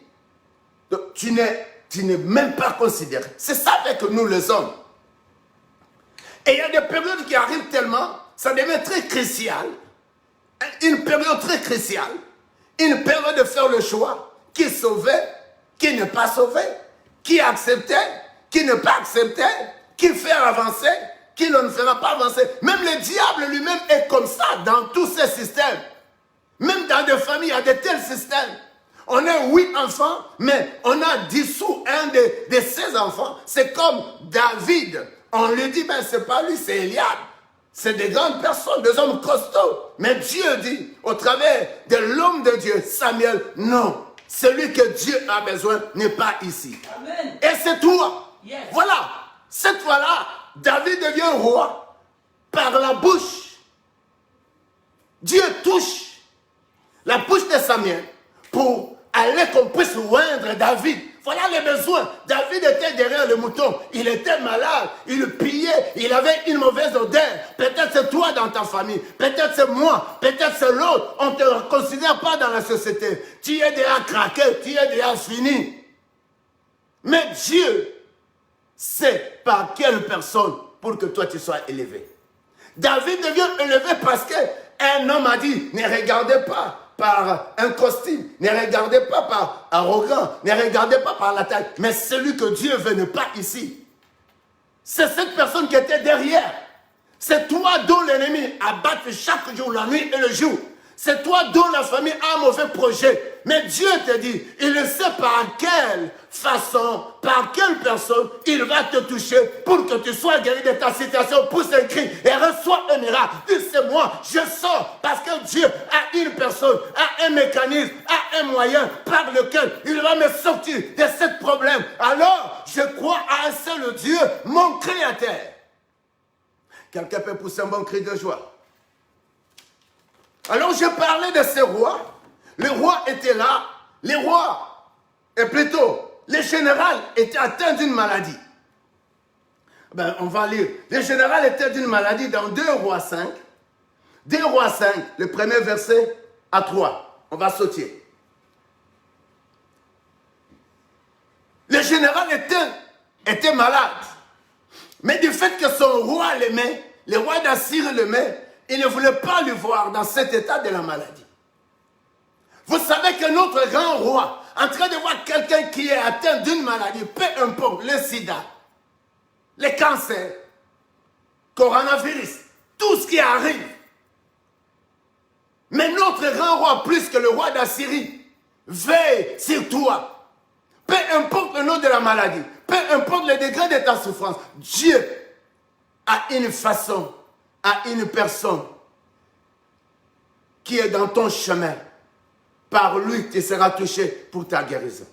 Donc, tu n'es même pas considéré. C'est ça avec nous les hommes. Et il y a des périodes qui arrivent tellement, ça devient très crucial. Une période très cruciale. Une période de faire le choix. Qui sauvait, qui n'est pas sauvé. Qui acceptait, qui ne pas accepté. Qui faire avancer, qui ne fera pas avancer. Même le diable lui-même est comme ça dans tous ces systèmes. Même dans des familles, il y a de tels systèmes. On est 8 enfants, mais on a dissous un de ces enfants. C'est comme David. On lui dit, ben c'est pas lui, c'est Eliab. C'est des grandes personnes, des hommes costauds. Mais Dieu dit, au travers de l'homme de Dieu, Samuel, non. Celui que Dieu a besoin n'est pas ici. Amen. Et c'est toi. Yes. Voilà. Cette fois-là, David devient roi par la bouche. Dieu touche la bouche de Samuel pour aller qu'on puisse oindre David. Voilà les besoins. David était derrière le mouton. Il était malade. Il pillait. Il avait une mauvaise odeur. Peut-être c'est toi dans ta famille. Peut-être c'est moi. Peut-être c'est l'autre. On ne te considère pas dans la société. Tu es déjà craqué. Tu es déjà fini. Mais Dieu sait par quelle personne pour que toi tu sois élevé. David devient élevé parce qu'un homme a dit, ne regardez pas par un costume, ne regardez pas par arrogant, ne regardez pas par la taille, mais celui que Dieu veut n'est pas ici. C'est cette personne qui était derrière. C'est toi dont l'ennemi abatte chaque jour, la nuit et le jour. C'est toi dont la famille a un mauvais projet. Mais Dieu te dit, il ne sait par quelle façon, par quelle personne il va te toucher pour que tu sois guéri de ta situation. Pousse un cri et reçois un miracle. Dis, c'est moi, je sors parce que Dieu a une personne, a un mécanisme, a un moyen par lequel il va me sortir de ce problème. Alors, je crois à un seul Dieu, mon Créateur. Quelqu'un peut pousser un bon cri de joie. Alors je parlais de ces rois. Le roi était là. Les rois, et plutôt, le général était atteint d'une maladie. Ben, on va lire. Le général était d'une maladie dans 2 Rois 5. 2 Rois 5, le premier verset à 3. On va sauter. Le général était malade. Mais du fait que son roi l'aimait, le roi d'Assyrie l'aimait, il ne voulait pas le voir dans cet état de la maladie. Vous savez que notre grand roi, en train de voir quelqu'un qui est atteint d'une maladie, peu importe, le sida, le cancer, coronavirus, tout ce qui arrive. Mais notre grand roi, plus que le roi d'Assyrie, veille sur toi. Peu importe le nom de la maladie, peu importe le degré de ta souffrance, Dieu a une façon, à une personne qui est dans ton chemin. Par lui, tu seras touché pour ta guérison.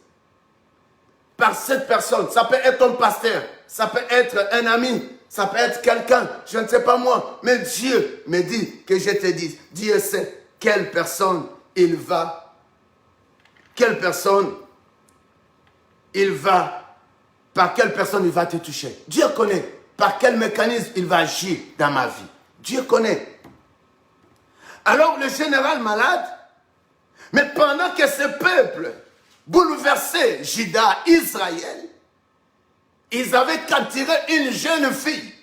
Par cette personne, ça peut être ton pasteur, ça peut être un ami, ça peut être quelqu'un, je ne sais pas moi, mais Dieu me dit que je te dise, Dieu sait quelle personne il va, par quelle personne il va te toucher. Dieu connaît par quel mécanisme il va agir dans ma vie. Dieu connaît. Alors le général malade, mais pendant que ce peuple bouleversait Juda, Israël, ils avaient capturé une jeune fille.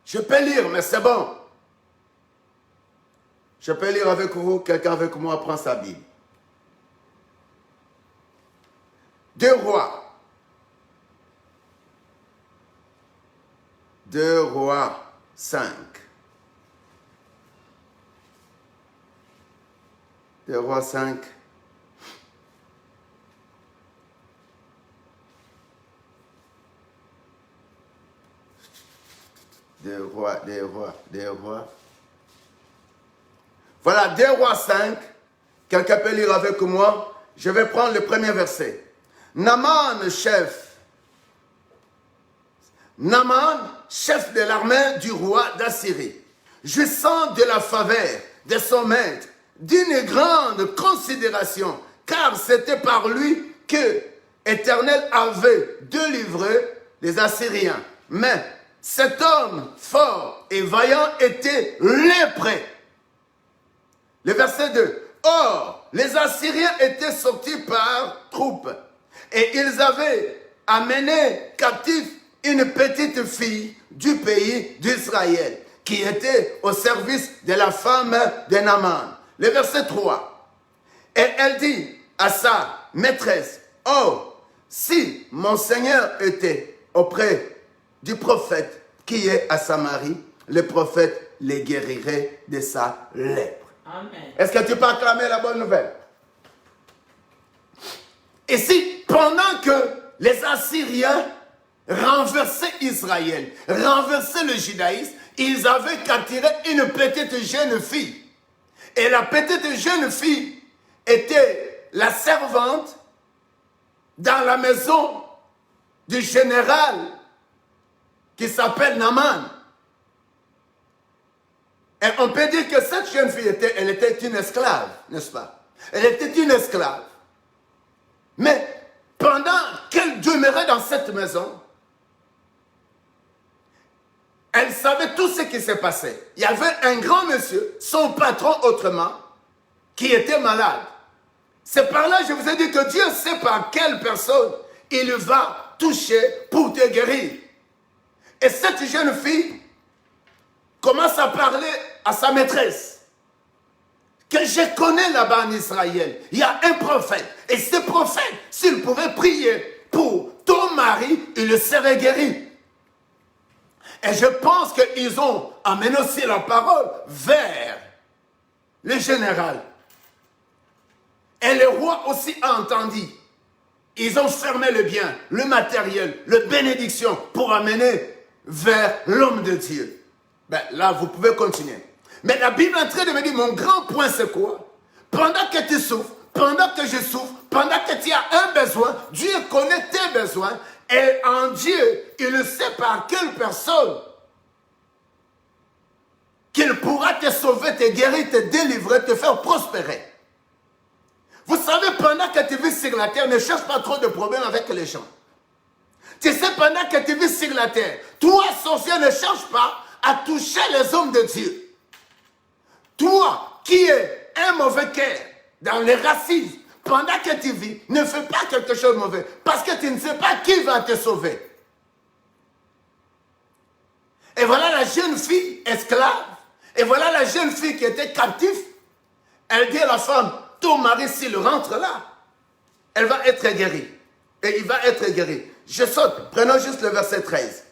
Je peux lire, mais c'est bon. Je peux lire avec vous, quelqu'un avec moi prend sa Bible. 2 Rois. 2 Rois 5. 2 Rois 5. Deux rois. Voilà, 2 Rois 5. Quelqu'un peut lire avec moi. Je vais prendre le premier verset. Naaman, chef de l'armée du roi d'Assyrie, jouissant de la faveur de son maître, d'une grande considération, car c'était par lui que l'Éternel avait délivré les Assyriens. Mais cet homme fort et vaillant était lépreux. Le verset 2. Or, les Assyriens étaient sortis par troupes et ils avaient amené captif une petite fille du pays d'Israël qui était au service de la femme de Naaman. Le verset 3. Et elle dit à sa maîtresse, « Oh, si mon Seigneur était auprès du prophète qui est à Samarie, le prophète les guérirait de sa lèpre. » Amen. Est-ce que tu peux acclamer la bonne nouvelle? Et si, pendant que les Assyriens renversaient Israël, renversaient le judaïsme, ils avaient capturé une petite jeune fille. Et la petite jeune fille était la servante dans la maison du général qui s'appelle Naaman. Et on peut dire que cette jeune fille elle était une esclave, n'est-ce pas? Elle était une esclave. Mais pendant qu'elle demeurait dans cette maison, elle savait tout ce qui s'est passé. Il y avait un grand monsieur, son patron autrement, qui était malade. C'est par là, je vous ai dit que Dieu sait par quelle personne il va toucher pour te guérir. Et cette jeune fille commence à parler à sa maîtresse. Que je connais là-bas en Israël, il y a un prophète. Et ce prophète, s'il pouvait prier pour ton mari, il le serait guéri. Et je pense qu'ils ont amené aussi la parole vers le général. Et le roi aussi a entendu. Ils ont fermé le bien, le matériel, la bénédiction pour amener vers l'homme de Dieu. Ben, là, vous pouvez continuer. Mais la Bible est en train de me dire, mon grand point, c'est quoi? Pendant que tu souffres, pendant que je souffre, pendant que tu as un besoin, Dieu connaît tes besoins. Et en Dieu, il sait par quelle personne qu'il pourra te sauver, te guérir, te délivrer, te faire prospérer. Vous savez, pendant que tu vis sur la terre, ne cherche pas trop de problèmes avec les gens. Tu sais, pendant que tu vis sur la terre, toi, sorcier, ne cherche pas à toucher les hommes de Dieu. Toi, qui es un mauvais cœur dans les racismes, pendant que tu vis, ne fais pas quelque chose de mauvais, parce que tu ne sais pas qui va te sauver. Et voilà la jeune fille esclave, et voilà la jeune fille qui était captive. Elle dit à la femme, ton mari, s'il rentre là, elle va être guérie. Et il va être guéri. Je saute, prenons juste le verset 13,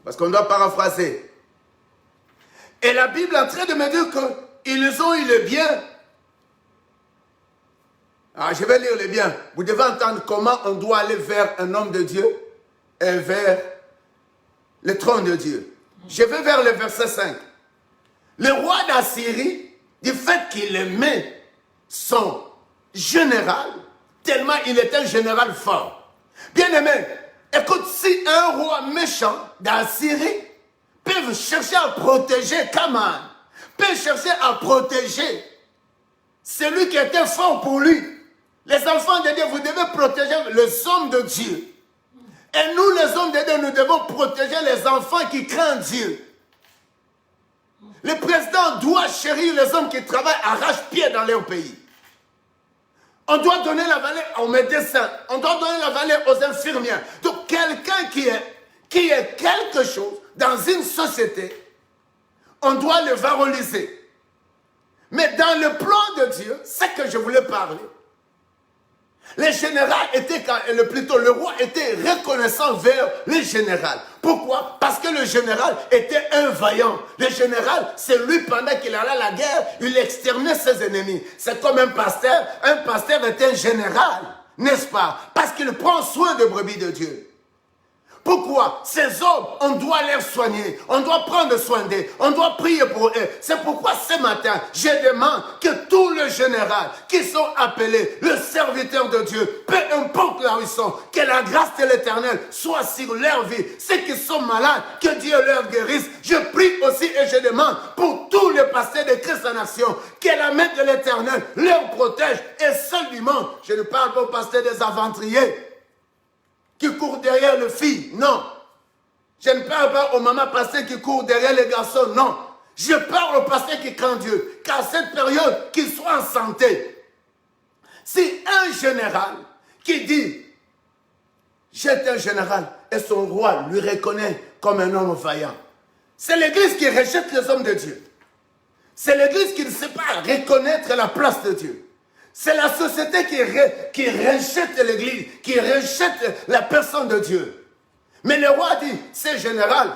parce qu'on doit paraphraser. Et la Bible est en train de me dire qu'ils ont eu le bien. Alors, je vais lire le bien. Vous devez entendre comment on doit aller vers un homme de Dieu et vers le trône de Dieu. Je vais vers le verset 5. Le roi d'Assyrie, du fait qu'il aimait son général, tellement il était un général fort. Bien aimé, écoute, si un roi méchant d'Assyrie peut chercher à protéger Kaman, peut chercher à protéger celui qui était fort pour lui. Les enfants de Dieu, vous devez protéger les hommes de Dieu. Et nous, les hommes de Dieu, nous devons protéger les enfants qui craignent Dieu. Le président doit chérir les hommes qui travaillent arrache-pied dans leur pays. On doit donner la valeur aux médecins. On doit donner la valeur aux infirmières. Donc, quelqu'un qui est quelque chose dans une société, on doit le valoriser. Mais dans le plan de Dieu, c'est que je voulais parler. Le général était, plutôt le roi était reconnaissant vers le général. Pourquoi? Parce que le général était un vaillant. Le général, c'est lui, pendant qu'il allait à la guerre, il exterminait ses ennemis. C'est comme un pasteur. Un pasteur est un général, n'est-ce pas? Parce qu'il prend soin des brebis de Dieu. Pourquoi? Ces hommes, on doit les soigner, on doit prendre soin d'eux, on doit prier pour eux. C'est pourquoi ce matin, je demande que tous les généraux qui sont appelés, le serviteur de Dieu, peu importe là où ils sont, que la grâce de l'Éternel soit sur leur vie. Ceux qui sont malades, que Dieu leur guérisse. Je prie aussi et je demande pour tous les pasteurs de Christ en Action, que la main de l'Éternel leur protège et seul du monde. Je ne parle pas aux pasteurs des aventuriers qui courent derrière le fille, non. Je ne parle pas aux mamans pasteurs qui courent derrière les garçons, non. Je parle aux pasteurs qui craignent Dieu, qu'à cette période, qu'ils soient en santé. Si un général qui dit, j'étais un général, et son roi lui reconnaît comme un homme vaillant, c'est l'église qui rejette les hommes de Dieu. C'est l'église qui ne sait pas reconnaître la place de Dieu. C'est la société qui rejette l'église, qui rejette la personne de Dieu. Mais le roi dit, c'est général.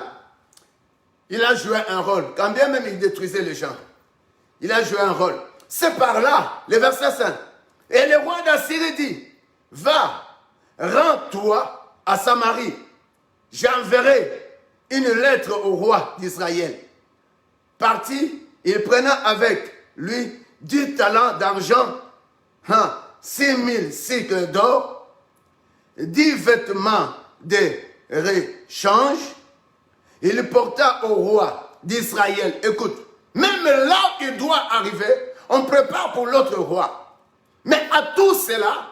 Il a joué un rôle, quand bien même il détruisait les gens. Il a joué un rôle. C'est par là, le verset 5. Et le roi d'Assyrie dit, va, rends-toi à Samarie. J'enverrai une lettre au roi d'Israël. Parti, il prenait avec lui 10 talents d'argent, 6 000 cycles d'or, 10 vêtements de rechange. Il porta au roi d'Israël. Écoute, même là où il doit arriver, on prépare pour l'autre roi. Mais à tout cela,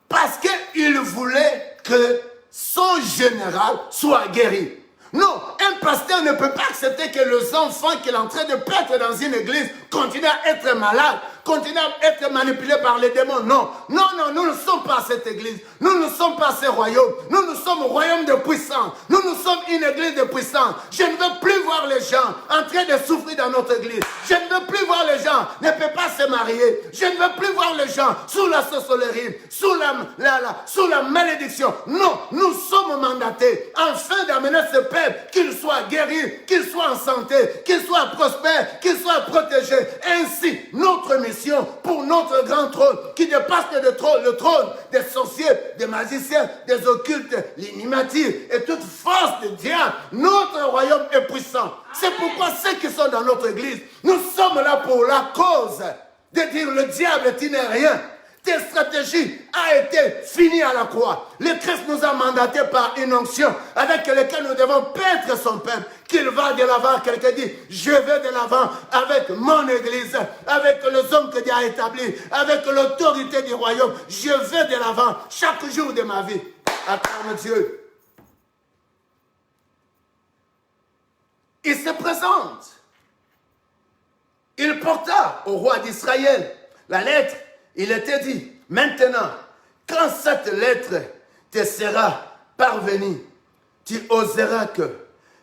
parce qu'il voulait que son général soit guéri. Non, un pasteur ne peut pas accepter que les enfants qu'il est en train de perdre dans une église continuent à être malades, continuent à être manipulés par les démons. Non, non, non, nous ne sommes pas cette église. Nous ne sommes pas ce royaume. Nous sommes au royaume de puissance. Nous sommes une église de puissance. Je ne veux plus voir les gens en train de souffrir dans notre église. Je ne veux plus voir les gens ne peuvent pas se marier. Je ne veux plus voir les gens sous la sorcellerie, sous la malédiction. Non, nous sommes mandatés afin d'amener ce peuple qu'il soit guéri, qu'il soit en santé, qu'il soit prospère, qu'il soit protégé. Ainsi, notre mission pour notre grand trône qui dépasse le trône des sorciers, des magiciens, des occultes, l'inimitié et toute force de diable, notre royaume est puissant. C'est pourquoi ceux qui sont dans notre église, nous sommes là pour la cause de dire le diable, tu n'es rien. Tes stratégies a été finie à la croix. Le Christ nous a mandatés par une onction avec laquelle nous devons paître son peuple. Qu'il va de l'avant. Quelqu'un dit, je vais de l'avant avec mon église, avec les hommes que Dieu a établis, avec l'autorité du royaume. Je vais de l'avant chaque jour de ma vie. Acclame Dieu. Il se présente. Il porta au roi d'Israël la lettre. Il était dit, maintenant, quand cette lettre te sera parvenue, tu oseras que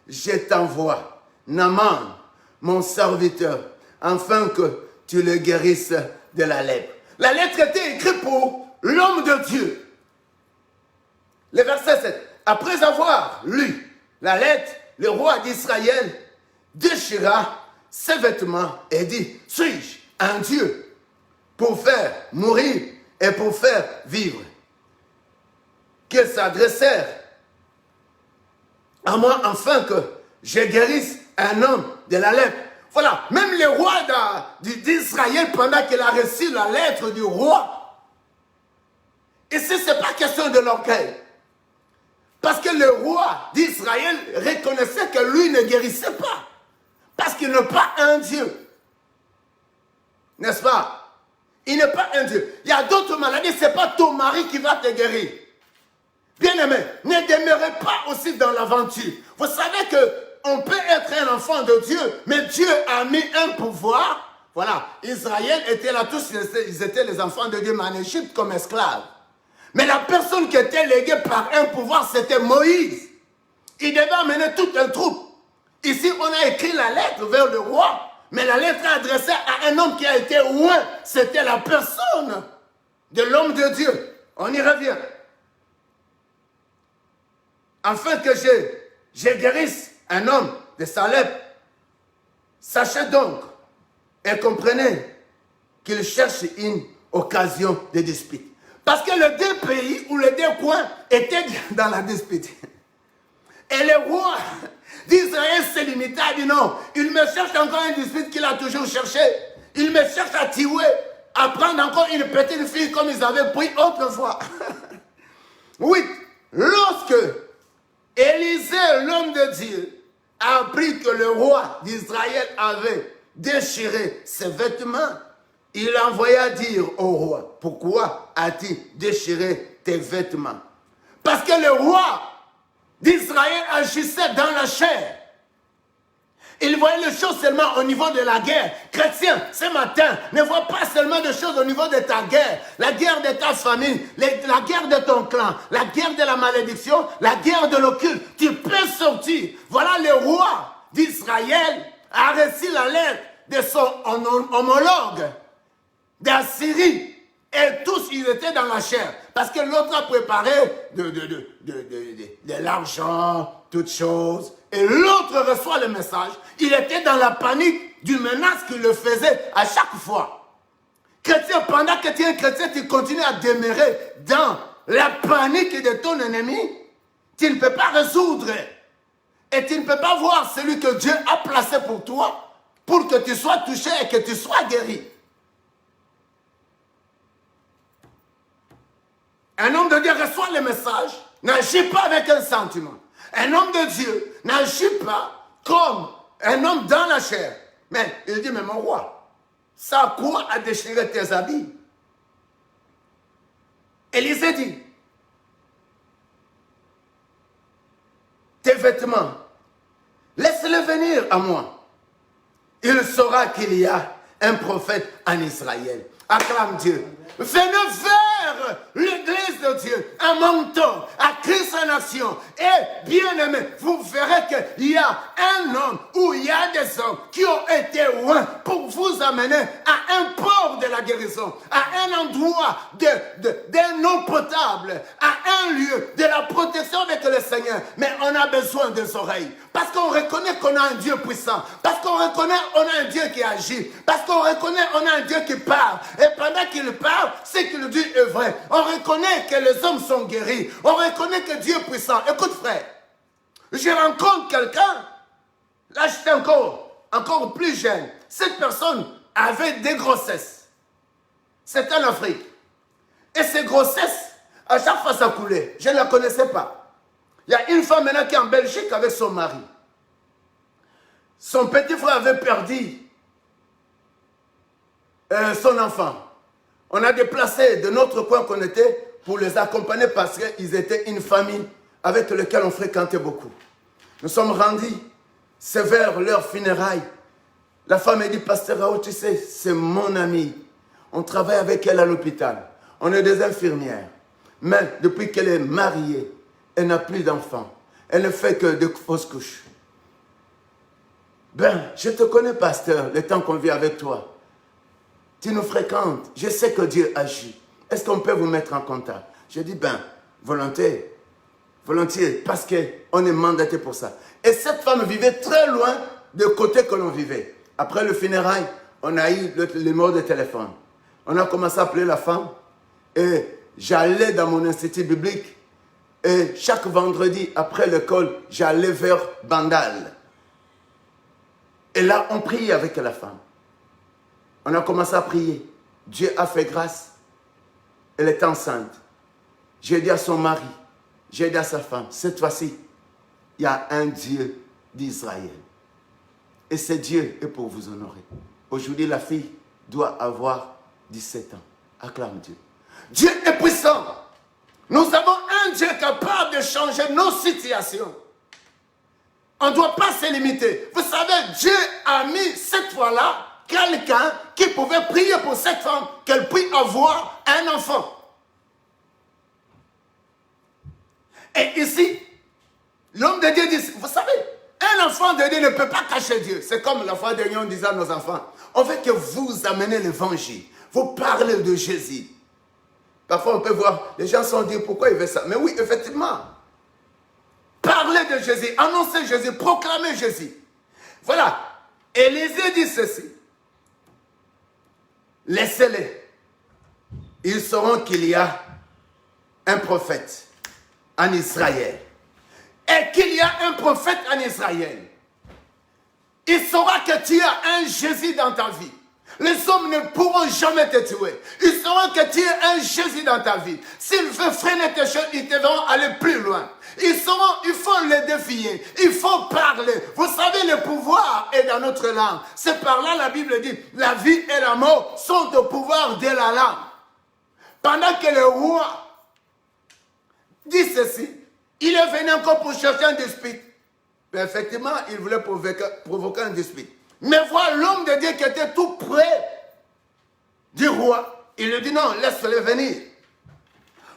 je t'envoie Naaman, mon serviteur, afin que tu le guérisses de la lèpre. La lettre était écrite pour l'homme de Dieu. Le verset 7. Après avoir lu la lettre, le roi d'Israël déchira ses vêtements et dit, suis-je un Dieu pour faire mourir et pour faire vivre? Qu'ils s'adressèrent à moi afin que je guérisse un homme de la lèpre. Voilà, même le roi d'Israël, pendant qu'il a reçu la lettre du roi, ici ce n'est pas question de l'orgueil. Parce que le roi d'Israël reconnaissait que lui ne guérissait pas. Parce qu'il n'est pas un Dieu. N'est-ce pas? Il n'est pas un Dieu. Il y a d'autres maladies, ce n'est pas ton mari qui va te guérir. Bien-aimé, ne demeurez pas aussi dans l'aventure. Vous savez qu'on peut être un enfant de Dieu, mais Dieu a mis un pouvoir. Voilà, Israël était là, tous ils étaient les enfants de Dieu, mais en Égypte comme esclaves. Mais la personne qui était léguée par un pouvoir, c'était Moïse. Il devait amener toute une troupe. Ici, on a écrit la lettre vers le roi. Mais la lettre est adressée à un homme qui a été loin. C'était la personne de l'homme de Dieu. On y revient. Afin que je guérisse un homme de sa lèpre. Sachez donc et comprenez qu'il cherche une occasion de dispute. Parce que les deux pays ou les deux coins étaient dans la dispute. Et le roi d'Israël s'est limité à dire non, il me cherche encore un dispute qu'il a toujours cherché. Il me cherche à tuer, à prendre encore une petite fille comme ils avaient pris autrefois. Oui, lorsque Élisée, l'homme de Dieu, a appris que le roi d'Israël avait déchiré ses vêtements, il envoya dire au roi, pourquoi as-tu déchiré tes vêtements? Parce que le roi d'Israël agissait dans la chair. Il voyait les choses seulement au niveau de la guerre. Chrétien, ce matin, ne vois pas seulement des choses au niveau de ta guerre. La guerre de ta famille, la guerre de ton clan, la guerre de la malédiction, la guerre de l'occulte. Tu peux sortir. Voilà le roi d'Israël a reçu la lettre de son homologue d'Assyrie. Et tous, ils étaient dans la chair. Parce que l'autre a préparé de l'argent, toutes choses. Et l'autre reçoit le message. Il était dans la panique d'une menace qu'il le faisait à chaque fois. Chrétien, pendant que tu es chrétien, tu continues à demeurer dans la panique de ton ennemi. Tu ne peux pas résoudre. Et tu ne peux pas voir celui que Dieu a placé pour toi, pour que tu sois touché et que tu sois guéri. Un homme de Dieu reçoit le message, n'agit pas avec un sentiment. Un homme de Dieu n'agit pas comme un homme dans la chair. Mais il dit, mais mon roi, ça a quoi à déchirer tes habits? Élisée dit, tes vêtements, laisse-les venir à moi. Il saura qu'il y a un prophète en Israël. Acclame Dieu. Venez vers l'église de Dieu, un manteau, à Christ en action. Et bien aimé, vous verrez qu'il y a un homme ou il y a des hommes qui ont été loin pour vous amener à un port de la guérison, à un endroit d'un eau potable, à un lieu de la protection avec le Seigneur. Mais on a besoin des oreilles. Parce qu'on reconnaît qu'on a un Dieu puissant. Parce qu'on reconnaît qu'on a un Dieu qui agit. Parce qu'on reconnaît qu'on a un Dieu qui parle. Et pendant qu'il parle, ce qu'il dit est vrai. On reconnaît que les hommes sont guéris. On reconnaît que Dieu est puissant. Écoute frère, je rencontre quelqu'un, là j'étais encore plus jeune. Cette personne avait des grossesses. C'était en Afrique. Et ces grossesses, à chaque fois ça coulait. Je ne la connaissais pas. Il y a une femme maintenant qui est en Belgique avec son mari. Son petit frère avait perdu son enfant. On a déplacé de notre coin qu'on était pour les accompagner parce qu'ils étaient une famille avec laquelle on fréquentait beaucoup. Nous sommes rendus, c'est vers leur funérailles. La femme a dit, Pasteur Raoult, tu sais, c'est mon amie. On travaille avec elle à l'hôpital. On est des infirmières. Mais depuis qu'elle est mariée, elle n'a plus d'enfants. Elle ne fait que de fausses couches. Ben, je te connais, pasteur, le temps qu'on vit avec toi. Tu nous fréquentes. Je sais que Dieu agit. Est-ce qu'on peut vous mettre en contact? J'ai dit, ben, volontiers, parce qu'on est mandaté pour ça. Et cette femme vivait très loin du côté que l'on vivait. Après le funérail, on a eu le numéro de téléphone. On a commencé à appeler la femme. Et j'allais dans mon institut biblique. Et chaque vendredi, après l'école, j'allais vers Bandal. Et là, on priait avec la femme. On a commencé à prier. Dieu a fait grâce. Elle est enceinte. J'ai dit à son mari, j'ai dit à sa femme, cette fois-ci, il y a un Dieu d'Israël. Et ce Dieu est pour vous honorer. Aujourd'hui, la fille doit avoir 17 ans. Acclame Dieu. Dieu est puissant. Nous avons un Dieu capable de changer nos situations. On ne doit pas se limiter. Vous savez, Dieu a mis cette fois-là quelqu'un qui pouvait prier pour cette femme, qu'elle puisse avoir un enfant. Et ici, l'homme de Dieu dit, vous savez, un enfant de Dieu ne peut pas cacher Dieu. C'est comme la fois dernière, on disait à nos enfants, on veut que vous amenez l'évangile, vous parlez de Jésus. Parfois, on peut voir, les gens sont dit, pourquoi ils veulent ça? Mais oui, effectivement. Parler de Jésus, annoncer Jésus, proclamer Jésus. Voilà. Élisée dit ceci. Laissez-les. Ils sauront qu'il y a un prophète en Israël. Et et qu'il y a un prophète en Israël, il saura que tu as un Jésus dans ta vie. Les hommes ne pourront jamais te tuer. Ils sauront que tu as un Jésus dans ta vie. S'ils veulent freiner tes choses, ils te verront aller plus loin. Il faut les défier. Il faut parler. Vous savez, le pouvoir est dans notre langue. C'est par là la Bible dit, la vie et la mort sont au pouvoir de la langue. Pendant que le roi dit ceci, il est venu encore pour chercher un dispute. Mais effectivement, il voulait provoquer un dispute. Mais voilà l'homme de Dieu qui était tout près du roi. Il lui dit non, laisse-le venir.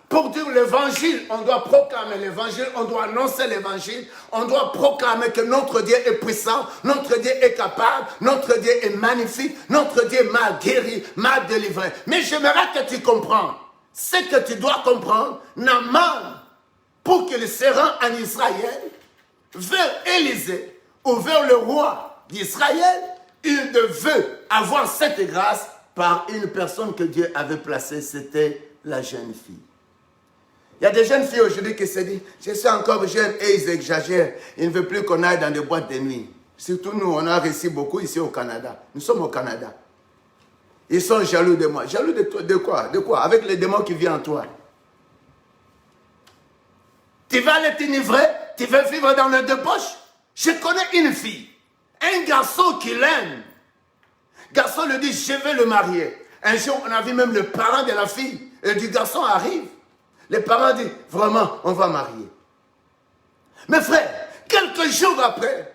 Pour dire l'évangile, on doit proclamer l'évangile, on doit annoncer l'évangile, on doit proclamer que notre Dieu est puissant, notre Dieu est capable, notre Dieu est magnifique, notre Dieu m'a guéri, m'a délivré. Mais j'aimerais que tu comprennes. Ce que tu dois comprendre, Naaman, pour qu'il se rende en Israël, vers Élisée ou vers le roi d'Israël, il devait avoir cette grâce par une personne que Dieu avait placée, c'était la jeune fille. Il y a des jeunes filles aujourd'hui qui se disent, je suis encore jeune et ils exagèrent, ils ne veulent plus qu'on aille dans des boîtes de nuit. Surtout nous, on a réussi beaucoup ici au Canada. Nous sommes au Canada. Ils sont jaloux de moi. Jaloux de toi, de quoi? De quoi? Avec les démons qui viennent en toi. Tu vas aller t'enivrer? Tu veux vivre dans le débauche? Je connais une fille. Un garçon qui l'aime. Garçon lui dit, je vais le marier. Un jour, on a vu même le parent de la fille. Et du garçon arrive. Les parents disent, vraiment, on va marier. Mais frère, quelques jours après,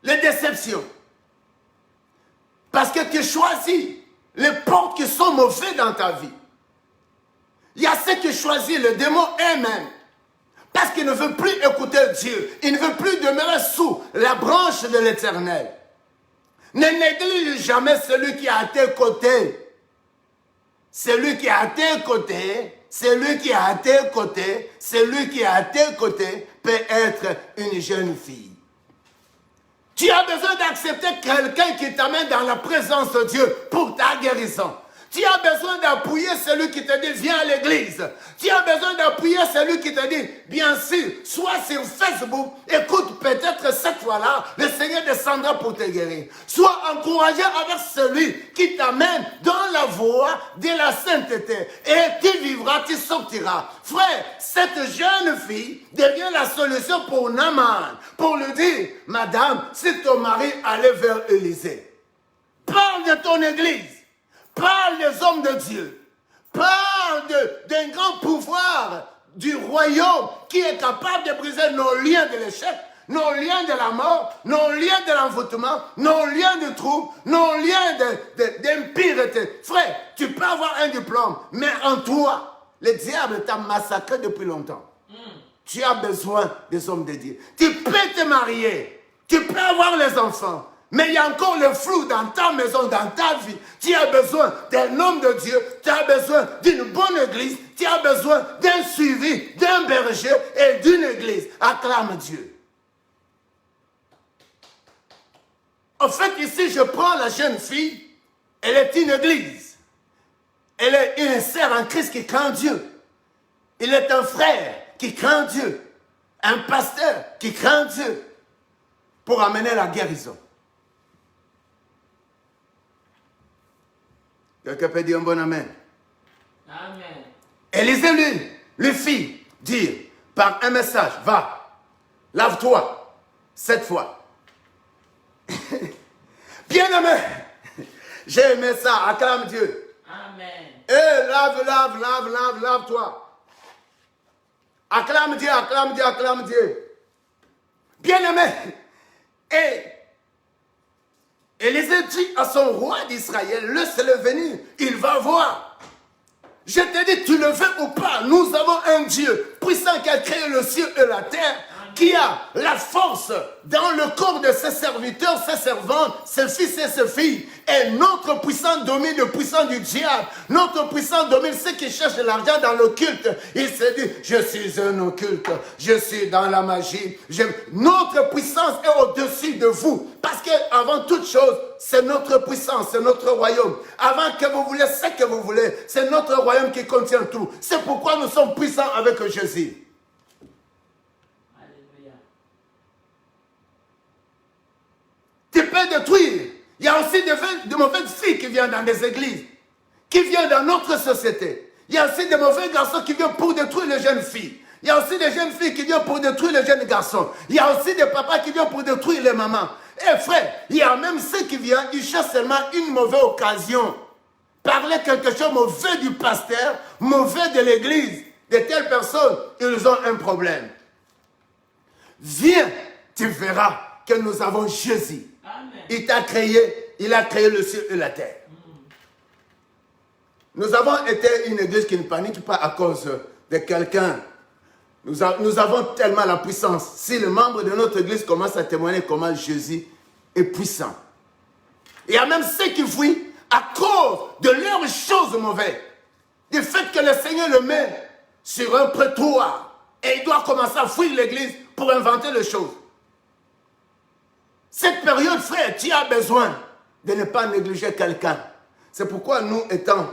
les déceptions. Parce que tu choisis les portes qui sont mauvaises dans ta vie. Il y a ceux qui choisissent le démon eux-mêmes. Parce qu'il ne veut plus écouter Dieu. Il ne veut plus demeurer sous la branche de l'Éternel. Ne néglige jamais celui qui est à tes côtés. Celui qui est à tes côtés, celui qui est à tes côtés, celui qui est à tes côtés peut être une jeune fille. Tu as besoin d'accepter quelqu'un qui t'amène dans la présence de Dieu pour ta guérison. Tu as besoin d'appuyer celui qui te dit, viens à l'église. Tu as besoin d'appuyer celui qui te dit, bien sûr, sois sur Facebook, écoute peut-être cette fois-là, le Seigneur descendra pour te guérir. Sois encouragé avec celui qui t'amène dans la voie de la sainteté. Et tu vivras, tu sortiras. Frère, cette jeune fille devient la solution pour Naaman, pour lui dire, madame, si ton mari allait vers Élisée, parle de ton église. Parle des hommes de Dieu. Parle d'un grand pouvoir du royaume qui est capable de briser nos liens de l'échec, nos liens de la mort, nos liens de l'envoûtement, nos liens de trouble, nos liens d'impureté. Frère, tu peux avoir un diplôme, mais en toi, le diable t'a massacré depuis longtemps. Tu as besoin des hommes de Dieu. Tu peux te marier, tu peux avoir les enfants. Mais il y a encore le flou dans ta maison, dans ta vie. Tu as besoin d'un homme de Dieu, tu as besoin d'une bonne église, tu as besoin d'un suivi, d'un berger et d'une église. Acclame Dieu. En fait, ici, je prends la jeune fille, elle est une église. Elle est une sœur en Christ qui craint Dieu. Il est un frère qui craint Dieu. Un pasteur qui craint Dieu pour amener la guérison. Quelqu'un peut dire un bon amen. Amen. Élisée lui fit dire par un message, va, lave-toi, 7 fois. Bien-aimé, j'ai aimé ça, acclame Dieu. Amen. Et lave-toi. Acclame Dieu, acclame Dieu, acclame Dieu. Bien-aimé, et Élisée dit à son roi d'Israël, laisse-le venir, il va voir. Je te dis, tu le veux ou pas, nous avons un Dieu puissant qui a créé le ciel et la terre, qui a la force dans le corps de ses serviteurs, ses servantes, ses fils et ses filles. Et notre puissant domine le puissant du diable. Notre puissant domine ceux qui cherchent l'argent dans l'occulte. Il se dit, je suis un occulte, je suis dans la magie. Notre puissance est au-dessus de vous. Parce qu'avant toute chose, c'est notre puissance, c'est notre royaume. Avant que vous voulez ce que vous voulez, c'est notre royaume qui contient tout. C'est pourquoi nous sommes puissants avec Jésus. détruire. Il y a aussi de mauvaises filles qui viennent dans des églises, qui viennent dans notre société. Il y a aussi de mauvais garçons qui viennent pour détruire les jeunes filles. Il y a aussi des jeunes filles qui viennent pour détruire les jeunes garçons. Il y a aussi des papas qui viennent pour détruire les mamans. Et frère, il y a même ceux qui viennent, ils cherchent seulement une mauvaise occasion. Parler quelque chose mauvais du pasteur, mauvais de l'église, de telles personnes, ils ont un problème. Viens, tu verras que nous avons Jésus. Amen. Il t'a créé, il a créé le ciel et la terre. Nous avons été une église qui ne panique pas à cause de quelqu'un. Nous avons tellement la puissance. Si le membre de notre église commence à témoigner comment Jésus est puissant. Il y a même ceux qui fuient à cause de leurs choses mauvaises. Du fait que le Seigneur le met sur un prétoire. Et il doit commencer à fuir l'église pour inventer les choses. Cette période, frère, tu as besoin de ne pas négliger quelqu'un. C'est pourquoi nous, étant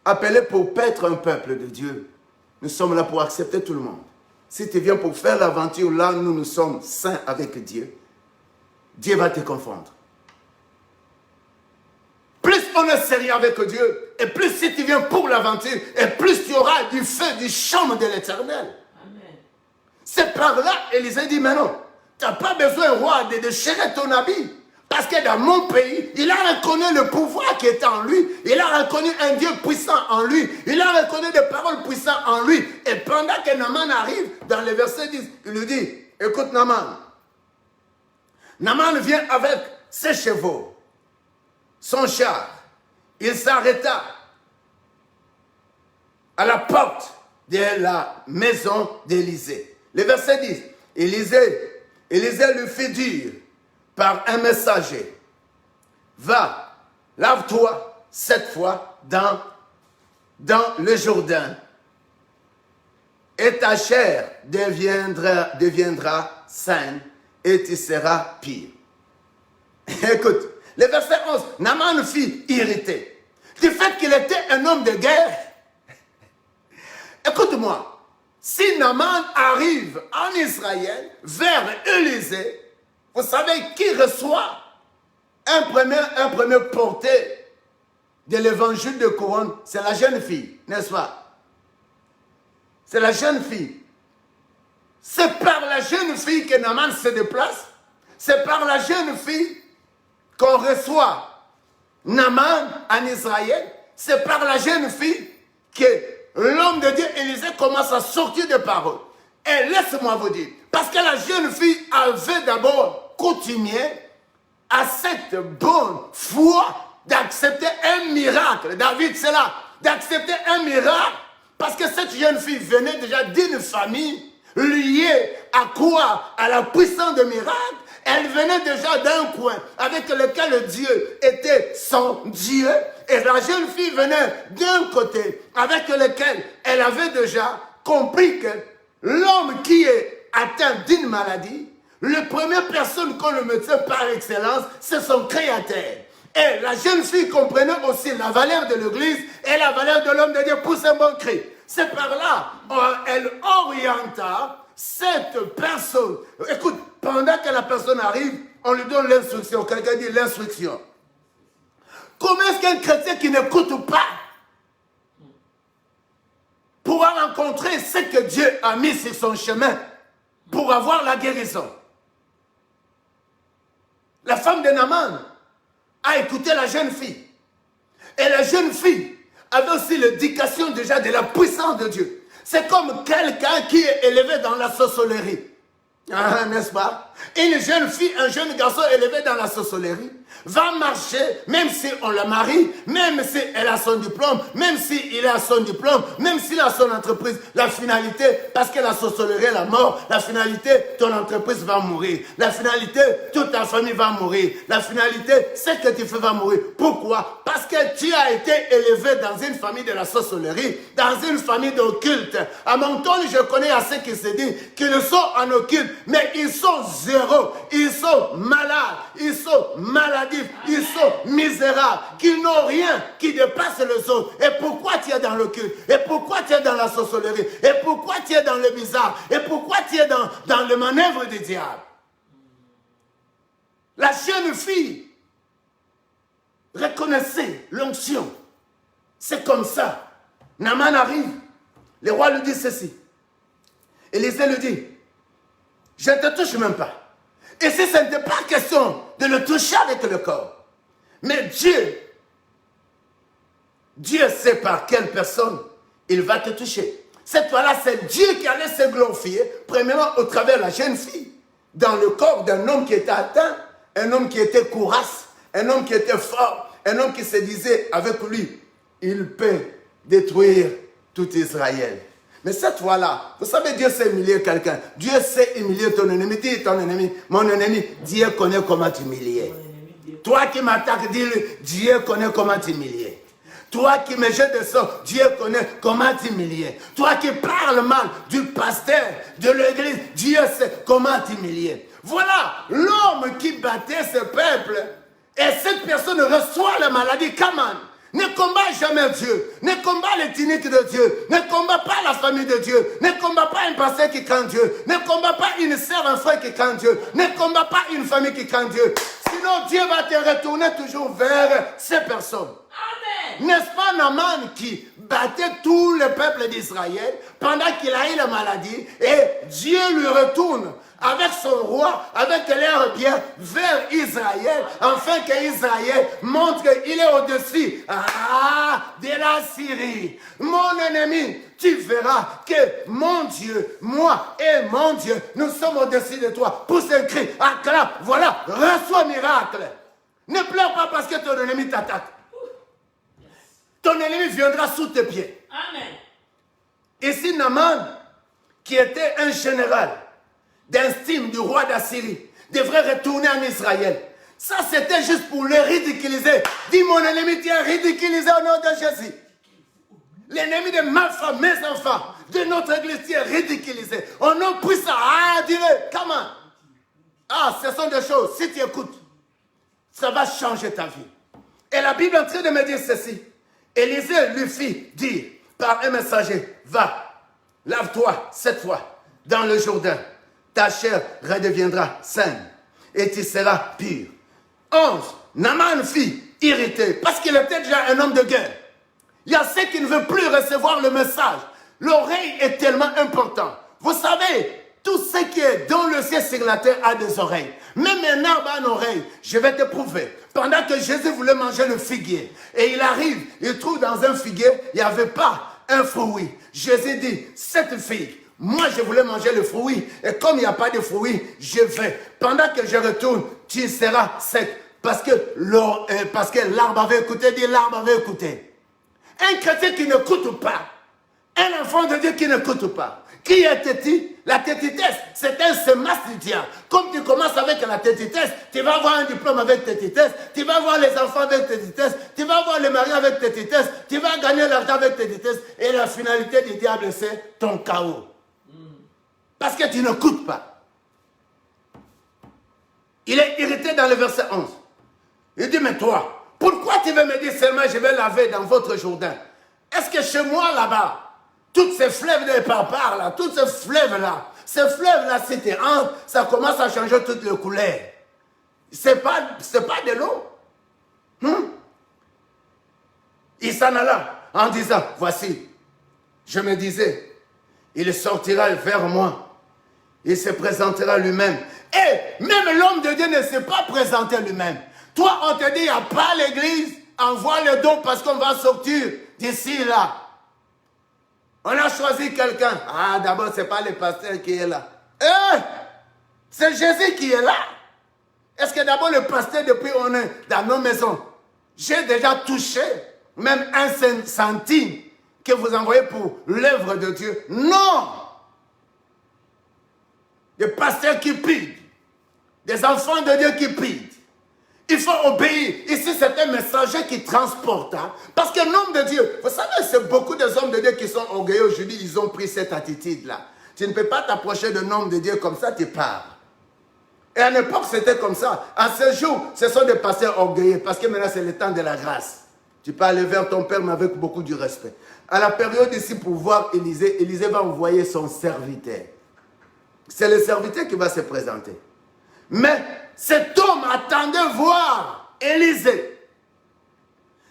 appelés pour paître un peuple de Dieu, nous sommes là pour accepter tout le monde. Si tu viens pour faire l'aventure, là, nous sommes saints avec Dieu. Dieu va te confondre. Plus on est sérieux avec Dieu, et plus si tu viens pour l'aventure, et plus tu auras du feu, du charme de l'Éternel. C'est par là, Élisée dit, mais non, tu n'as pas besoin, roi, de déchirer ton habit. Parce que dans mon pays, il a reconnu le pouvoir qui était en lui. Il a reconnu un Dieu puissant en lui. Il a reconnu des paroles puissantes en lui. Et pendant que Naaman arrive, dans le verset 10, il lui dit, écoute Naaman. Naaman vient avec ses chevaux, son char. Il s'arrêta à la porte de la maison d'Élisée. Le verset 10, Élisée lui fit dire par un messager, va, lave-toi 7 fois dans le Jourdain, et ta chair deviendra saine, et tu seras pire. Écoute, le verset 11, Naaman fut irrité du fait qu'il était un homme de guerre. Écoute-moi, si Naaman arrive en Israël vers Élisée, vous savez qui reçoit un premier portée de l'évangile de couronne? C'est la jeune fille, n'est-ce pas? C'est la jeune fille. C'est par la jeune fille que Naaman se déplace. C'est par la jeune fille qu'on reçoit Naaman en Israël. C'est par la jeune fille que l'homme de Dieu, Élisée, commence à sortir de paroles. Et laisse-moi vous dire, parce que la jeune fille avait d'abord continué à cette bonne foi d'accepter un miracle. David, c'est là, d'accepter un miracle, parce que cette jeune fille venait déjà d'une famille liée à quoi? À la puissance de miracle. Elle venait déjà d'un coin avec lequel Dieu était son Dieu. Et la jeune fille venait d'un côté avec lequel elle avait déjà compris que l'homme qui est atteint d'une maladie, la première personne qu'on le mettait par excellence, c'est son créateur. Et la jeune fille comprenait aussi la valeur de l'église et la valeur de l'homme de Dieu pour un bon cri. C'est par là elle orienta cette personne. Écoute, pendant que la personne arrive, on lui donne l'instruction. Quelqu'un dit l'instruction. Comment est-ce qu'un chrétien qui n'écoute pas pourra rencontrer ce que Dieu a mis sur son chemin pour avoir la guérison? La femme de Naaman a écouté la jeune fille. Et la jeune fille avait aussi l'éducation déjà de la puissance de Dieu. C'est comme quelqu'un qui est élevé dans la sorcellerie. Ah, n'est-ce pas? Une jeune fille, un jeune garçon élevé dans la sorcellerie va marcher, même si on la marie, même si elle a son diplôme, même s'il a son diplôme, même s'il a son entreprise. La finalité, parce que la sorcellerie est la mort, la finalité, ton entreprise va mourir. La finalité, toute ta famille va mourir. La finalité, ce que tu fais va mourir. Pourquoi? Parce que tu as été élevé dans une famille de la sorcellerie, dans une famille d'occulte. À mon tour, je connais à ceux qui se disent qu'ils sont en occulte, mais ils sont zéro, ils sont malades, ils sont maladifs, ils sont misérables, qu'ils n'ont rien qui dépasse les autres. Et pourquoi tu es dans l'occulte? Et pourquoi tu es dans la sorcellerie? Et pourquoi tu es dans le bizarre? Et pourquoi tu es dans les manœuvres du diable? La jeune fille reconnaissait l'onction. C'est comme ça. Naaman arrive. Le roi lui dit ceci. Élisée lui dit, je ne te touche même pas. Et si ce n'était pas question de le toucher avec le corps, mais Dieu sait par quelle personne il va te toucher. Cette fois-là, c'est Dieu qui allait se glorifier, premièrement au travers de la jeune fille, dans le corps d'un homme qui était atteint, un homme qui était courasse, un homme qui était fort, un homme qui se disait avec lui, il peut détruire tout Israël. Mais cette fois-là, vous savez, Dieu sait humilier quelqu'un. Dieu sait humilier ton ennemi. Dis ton ennemi, mon ennemi, Dieu connaît comment t'humilier. Toi qui m'attaques, dis-lui, Dieu connaît comment t'humilier. Toi qui me jettes de sang, Dieu connaît comment t'humilier. Toi qui parles mal du pasteur, de l'église, Dieu sait comment t'humilier. Voilà l'homme qui battait ce peuple. Et cette personne reçoit la maladie. Comment? Ne combat jamais Dieu. Ne combat les tuniques de Dieu. Ne combat pas la famille de Dieu. Ne combat pas un pasteur qui craint Dieu. Ne combat pas une sœur, un frère qui craint Dieu. Ne combat pas une famille qui craint Dieu. Sinon, Dieu va te retourner toujours vers ces personnes. Amen. N'est-ce pas Naaman qui battait tout le peuple d'Israël pendant qu'il a eu la maladie et Dieu lui retourne avec son roi, avec l'air bien vers Israël, afin qu'Israël montre qu'il est au-dessus de la Syrie. Mon ennemi, tu verras que mon Dieu, moi et mon Dieu, nous sommes au-dessus de toi. Pousse un cri, acclame, voilà, reçois miracle. Ne pleure pas parce que ton ennemi t'attaque. Ton ennemi viendra sous tes pieds. Amen. Ici, Naaman, qui était un général d'estime du roi d'Assyrie, devrait retourner en Israël. Ça, c'était juste pour le ridiculiser. Dis, mon ennemi, tu es ridiculisé au nom de Jésus. L'ennemi de ma femme, mes enfants, de notre église, tu es ridiculisé. Au nom puissant, dis-le, comment? Ce sont des choses, si tu écoutes, ça va changer ta vie. Et la Bible est en train de me dire ceci. Élisée lui fit dire par un messager, va, lave-toi 7 fois dans le Jourdain. Ta chair redeviendra saine et tu seras pur. 11. Naaman fit irrité parce qu'il était déjà un homme de guerre. Il y a ceux qui ne veulent plus recevoir le message. L'oreille est tellement importante. Vous savez, tout ce qui est dans le ciel sur la terre a des oreilles. Même un arbre a une oreille. Je vais te prouver. Pendant que Jésus voulait manger le figuier, et il arrive, il trouve dans un figuier, il n'y avait pas un fruit. Jésus dit, cette figue, moi je voulais manger le fruit, et comme il n'y a pas de fruit, je vais. Pendant que je retourne, tu seras sec. Parce que l'arbre avait écouté, dit l'arbre avait écouté. Un chrétien qui n'écoute pas, un enfant de Dieu qui n'écoute pas. Qui est téti? La tétitesse, c'est un semence du diable. Comme tu commences avec la tétitesse, tu vas avoir un diplôme avec tétitesse, tu vas avoir les enfants avec tétitesse, tu vas avoir les maris avec tétitesse, tu vas gagner l'argent avec tétitesse, et la finalité du diable, c'est ton chaos. Parce que tu n'écoutes pas. Il est irrité dans le verset 11. Il dit, mais toi, pourquoi tu veux me dire seulement je vais laver dans votre Jourdain? Est-ce que chez moi là-bas, toutes ces fleuves de par là, tous ces fleuves-là, si tu entres, ça commence à changer toutes les couleurs. C'est pas de l'eau. Il s'en alla en disant, voici, je me disais, il sortira vers moi, il se présentera lui-même. Et même l'homme de Dieu ne s'est pas présenté lui-même. Toi, on te dit, il n'y a pas l'église, envoie le don parce qu'on va sortir d'ici là. On a choisi quelqu'un. D'abord, ce n'est pas le pasteur qui est là. C'est Jésus qui est là. Est-ce que d'abord le pasteur, depuis on est dans nos maisons, j'ai déjà touché même un centime que vous envoyez pour l'œuvre de Dieu? Non. Des pasteurs qui pident. Des enfants de Dieu qui pident. Il faut obéir. Ici, c'est un messager qui transporte. Parce que l'homme de Dieu, vous savez, c'est beaucoup des hommes de Dieu qui sont orgueilleux aujourd'hui, ils ont pris cette attitude-là. Tu ne peux pas t'approcher d'un homme de Dieu comme ça, tu pars. Et à l'époque, c'était comme ça. À ce jour, ce sont des pasteurs orgueilleux, parce que maintenant, c'est le temps de la grâce. Tu peux aller vers ton père, mais avec beaucoup de respect. À la période ici, pour voir Élisée, Élisée va envoyer son serviteur. C'est le serviteur qui va se présenter. Mais cet homme attendait voir Élisée.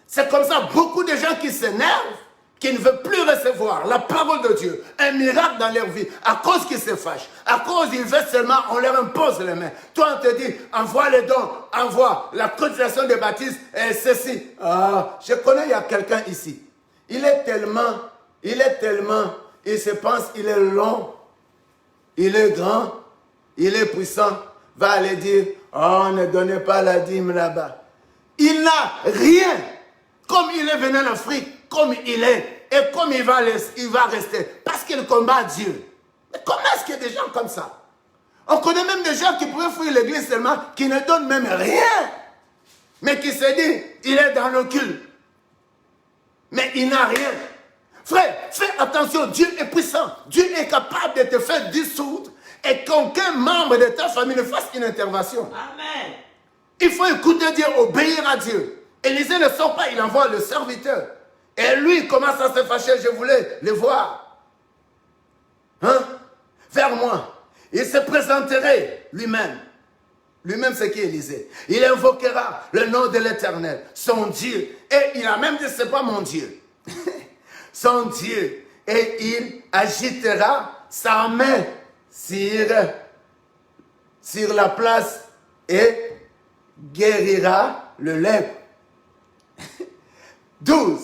C'est comme ça, beaucoup de gens qui s'énervent, qui ne veulent plus recevoir la parole de Dieu, un miracle dans leur vie, à cause qu'ils se fâchent, à cause qu'ils veulent seulement, on leur impose les mains. Toi, on te dit, envoie les dons, envoie la cotisation des baptêmes, et ceci. Ah, je connais, il y a quelqu'un ici. Il se pense, il est long, il est grand, il est puissant, va aller dire, oh, ne donnez pas la dîme là-bas. Il n'a rien, comme il est venu en Afrique, comme il est, et comme il va rester, parce qu'il combat Dieu. Mais comment est-ce qu'il y a des gens comme ça? On connaît même des gens qui pouvaient fuir l'église seulement, qui ne donnent même rien, mais qui se disent, il est dans le culte. Mais il n'a rien. Frère, fais attention, Dieu est puissant. Dieu est capable de te faire dissoudre et qu'aucun membre de ta famille ne fasse une intervention. Amen. Il faut écouter Dieu, obéir à Dieu. Élisée ne sort pas, il envoie le serviteur. Et lui commence à se fâcher, je voulais le voir. Hein? Vers moi. Il se présenterait lui-même. Lui-même, c'est qui Élisée? Il invoquera le nom de l'Éternel, son Dieu. Et il a même dit, c'est pas mon Dieu. Son Dieu. Et il agitera sa main sur la place et guérira le lèpre. 12.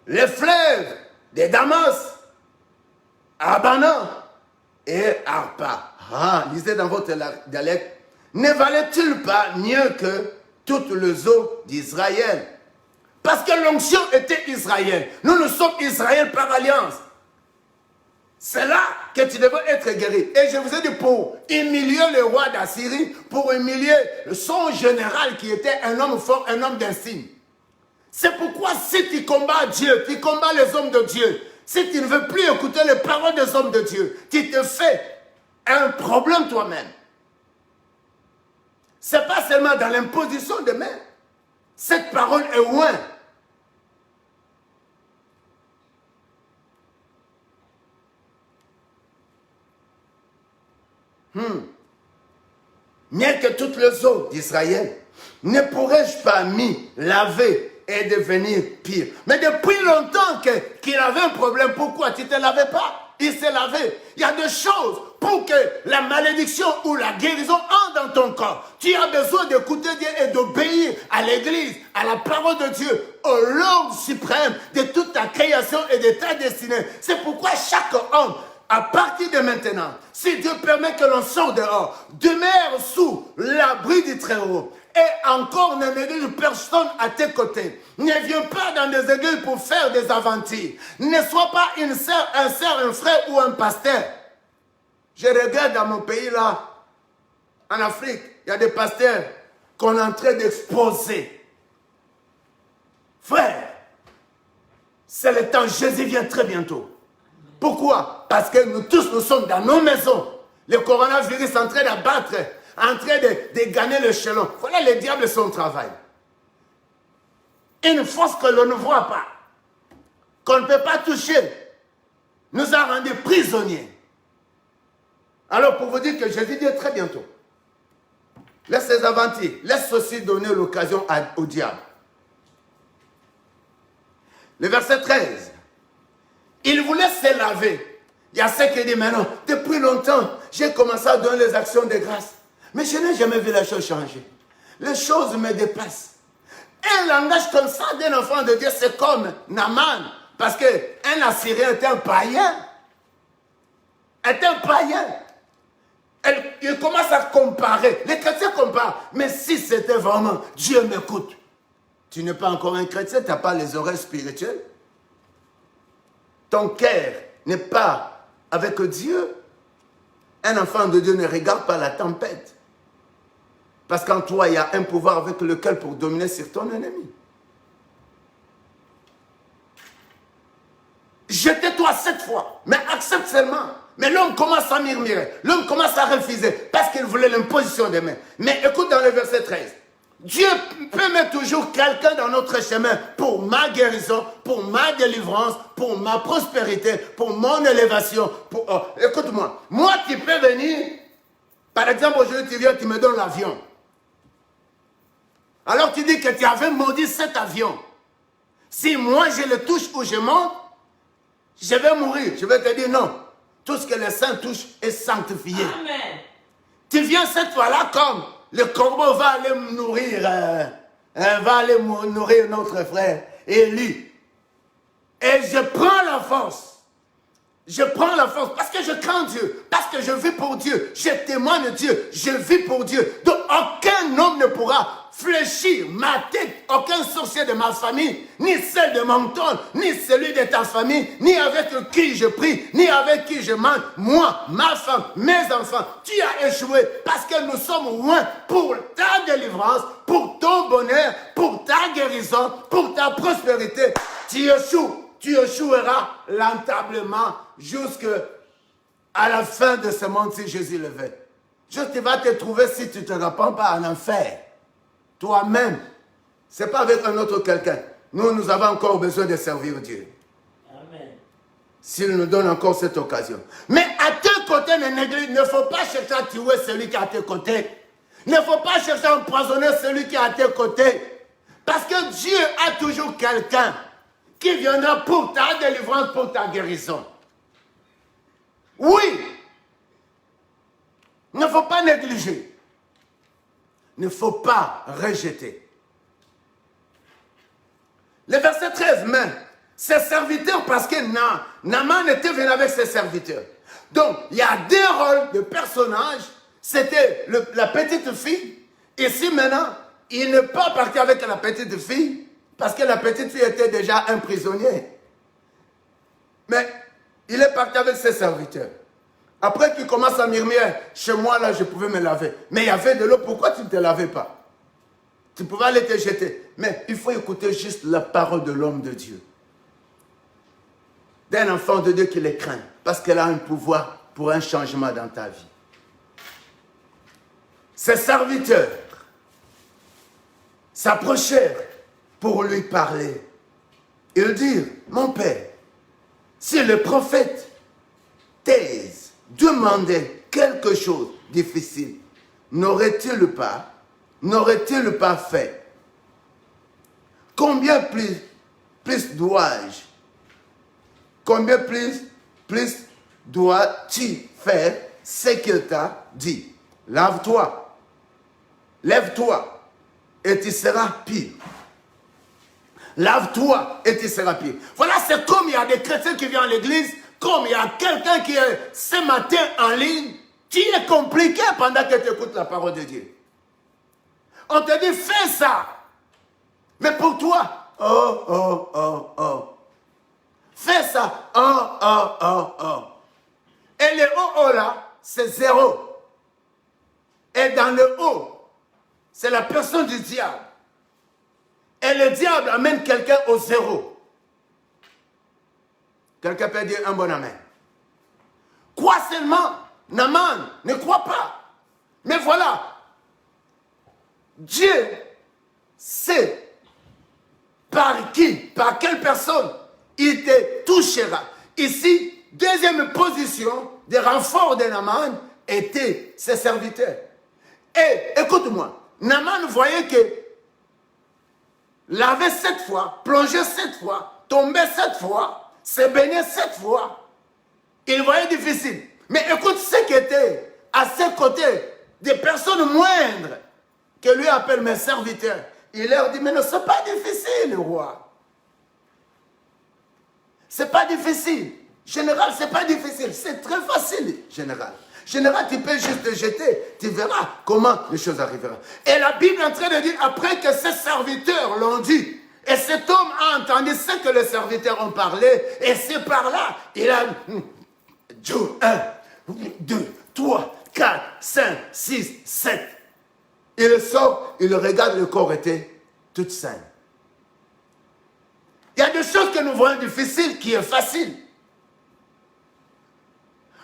Les fleuves de Damas, Abana et Arpa. Ah, lisez dans votre dialecte. Ne valait-il pas mieux que toutes les eaux d'Israël? Parce que l'onction était Israël. Nous sommes Israël par alliance. C'est là que tu devais être guéri. Et je vous ai dit, pour humilier le roi d'Assyrie, pour humilier son général qui était un homme fort, un homme d'insigne. C'est pourquoi si tu combats Dieu, tu combats les hommes de Dieu, si tu ne veux plus écouter les paroles des hommes de Dieu, tu te fais un problème toi-même. Ce n'est pas seulement dans l'imposition de main. Cette parole est loin. Mieux que toutes les eaux d'Israël, ne pourrais-je pas m'y laver et devenir pire? Mais depuis longtemps qu'il avait un problème, pourquoi tu ne te lavais pas? Il s'est lavé. Il y a des choses pour que la malédiction ou la guérison entre dans ton corps. Tu as besoin d'écouter Dieu et d'obéir à l'église, à la parole de Dieu, au Lord suprême de toute ta création et de ta destinée. C'est pourquoi chaque homme, à partir de maintenant, si Dieu permet que l'on sorte dehors, demeure sous l'abri du Très-Haut, et encore ne néglige personne à tes côtés. Ne viens pas dans des églises pour faire des aventures. Ne sois pas une sœur, un frère ou un pasteur. Je regarde dans mon pays là, en Afrique, il y a des pasteurs qu'on est en train d'exposer. Frère, c'est le temps, Jésus vient très bientôt. Pourquoi? Parce que nous tous, nous sommes dans nos maisons. Le coronavirus est en train d'abattre, en train de gagner l'échelon. Voilà le diable son travail. Une force que l'on ne voit pas, qu'on ne peut pas toucher, nous a rendus prisonniers. Alors pour vous dire que Jésus vient très bientôt. Laisse les aventures, laisse aussi donner l'occasion au diable. Le verset 13. Il voulait se laver. Il y a ceux qui disent, mais non, depuis longtemps, j'ai commencé à donner les actions de grâce. Mais je n'ai jamais vu les choses changer. Les choses me dépassent. Un langage comme ça d'un enfant de Dieu, c'est comme Naaman. Parce qu'un Assyrien est un païen. Est un païen. Il commence à comparer. Les chrétiens comparent. Mais si c'était vraiment, Dieu m'écoute. Tu n'es pas encore un chrétien, tu n'as pas les oreilles spirituelles. Ton cœur n'est pas avec Dieu. Un enfant de Dieu ne regarde pas la tempête. Parce qu'en toi, il y a un pouvoir avec lequel pour dominer sur ton ennemi. Jette-toi 7 fois, mais accepte seulement. Mais l'homme commence à murmurer, l'homme commence à refuser parce qu'il voulait l'imposition des mains. Mais écoute dans le verset 13. Dieu peut mettre toujours quelqu'un dans notre chemin pour ma guérison, pour ma délivrance, pour ma prospérité, pour mon élévation. Écoute-moi, moi tu peux venir Par exemple, aujourd'hui, tu viens, tu me donnes l'avion. Alors tu dis que tu avais maudit cet avion. Si moi je le touche ou je monte, je vais mourir. Je vais te dire non. Tout ce que le Saint touche est sanctifié. Amen. Tu viens cette fois-là comme le corbeau va aller nourrir, notre frère Élie. Et je prends la force. Je prends la force parce que je crains Dieu, parce que je vis pour Dieu, je témoigne Dieu, je vis pour Dieu. Donc aucun homme ne pourra fléchir ma tête, aucun sorcier de ma famille, ni celle de mon ton, ni celui de ta famille, ni avec qui je prie, ni avec qui je mange. Moi, ma femme, mes enfants, tu as échoué parce que nous sommes loin pour ta délivrance, pour ton bonheur, pour ta guérison, pour ta prospérité. Tu échoues. Tu échoueras lamentablement jusqu'à la fin de ce monde si Jésus le veut. Je vas te trouver si tu ne te répands pas en enfer. Toi-même. Ce n'est pas avec un autre quelqu'un. Nous avons encore besoin de servir Dieu. Amen. S'il nous donne encore cette occasion. Mais à tes côtés, il ne faut pas chercher à tuer celui qui est à tes côtés. Il ne faut pas chercher à empoisonner celui qui est à tes côtés. Parce que Dieu a toujours quelqu'un qui viendra pour ta délivrance, pour ta guérison. Oui. Il ne faut pas négliger. Il ne faut pas rejeter. Le verset 13, mais ses serviteurs, parce que Naaman était venu avec ses serviteurs. Donc, il y a deux rôles de personnages. C'était la petite fille. Ici, maintenant, il n'est pas parti avec la petite fille. Parce que la petite fille était déjà un prisonnier. Mais il est parti avec ses serviteurs. Après qu'il commence à murmurer, chez moi là je pouvais me laver. Mais il y avait de l'eau, pourquoi tu ne te lavais pas? Tu pouvais aller te jeter. Mais il faut écouter juste la parole de l'homme de Dieu. D'un enfant de Dieu qui les craint. Parce qu'elle a un pouvoir pour un changement dans ta vie. Ses serviteurs s'approchèrent pour lui parler. Ils dirent, mon père, si le prophète Thèse demandait quelque chose de difficile, n'aurait-il pas fait? Combien plus dois-tu faire ce qu'il t'a dit? Lève-toi, et tu seras pire. Lave-toi et tu seras pire. Voilà, c'est comme il y a des chrétiens qui viennent à l'église, comme il y a quelqu'un qui est ce matin en ligne, qui est compliqué pendant que tu écoutes la parole de Dieu. On te dit, fais ça. Mais pour toi, oh. Fais ça, oh. Et le oh là, c'est zéro. Et dans le oh, c'est la personne du diable. Et le diable amène quelqu'un au zéro. Quelqu'un peut dire un bon amen. Quoi seulement? Naaman ne croit pas. Mais voilà. Dieu sait par qui, par quelle personne il te touchera. Ici, deuxième position de renfort de Naaman était ses serviteurs. Et écoute-moi, Naaman voyait que laver 7 fois, plonger 7 fois, tomber 7 fois, se baigner 7 fois. Il voyait difficile. Mais écoute ce qui était à ses côtés, des personnes moindres, que lui appelle mes serviteurs. Il leur dit, mais non, c'est pas difficile, roi. C'est pas difficile. Général, c'est pas difficile. C'est très facile, général. Général, tu peux juste te jeter. Tu verras comment les choses arriveront. Et la Bible est en train de dire, après que ses serviteurs l'ont dit, et cet homme a entendu ce que les serviteurs ont parlé, et c'est par là, il a 1, 2, 3, 4, 5, 6, 7. Il sort, il regarde, le corps était tout sain. Il y a des choses que nous voyons difficiles qui est facile.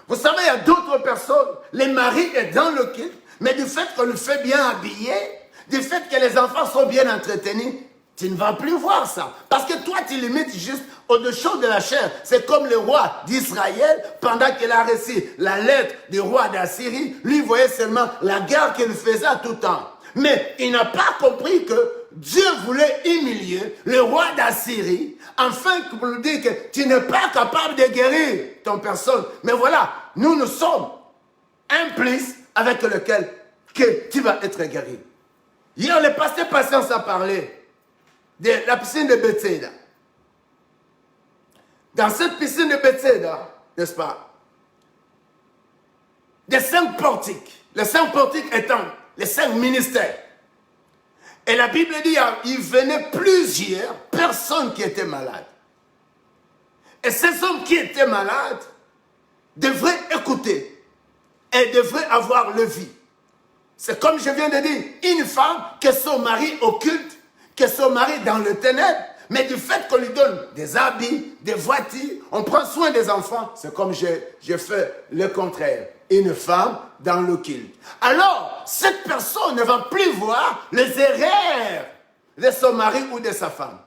Vous savez, il y a d'autres personnes, les maris sont dans le kit, mais du fait qu'on le fait bien habillé, du fait que les enfants sont bien entretenus, Tu ne vas plus voir ça. Parce que toi, tu limites juste au-dessus de la chair. C'est comme le roi d'Israël, pendant qu'il a reçu la lettre du roi d'Assyrie, lui voyait seulement la guerre qu'il faisait à tout temps. Mais il n'a pas compris que Dieu voulait humilier le roi d'Assyrie, afin pour lui dire que tu n'es pas capable de guérir ton personne. Mais voilà, nous sommes un plus avec lequel que tu vas être guéri. Hier, le pasteur Patience a parlé de la piscine de Bethsaida. Dans cette piscine de Bethsaida, n'est-ce pas, des 5 portiques, les 5 portiques étant les 5 ministères. Et la Bible dit qu'il venait plusieurs personnes qui étaient malades. Et ces hommes qui étaient malades devraient écouter et devraient avoir le vie. C'est comme je viens de dire, une femme que son mari occulte, que son mari dans le ténèbre, mais du fait qu'on lui donne des habits, des voitures, on prend soin des enfants, c'est comme je fais le contraire. Une femme dans le culte. Alors, cette personne ne va plus voir les erreurs de son mari ou de sa femme.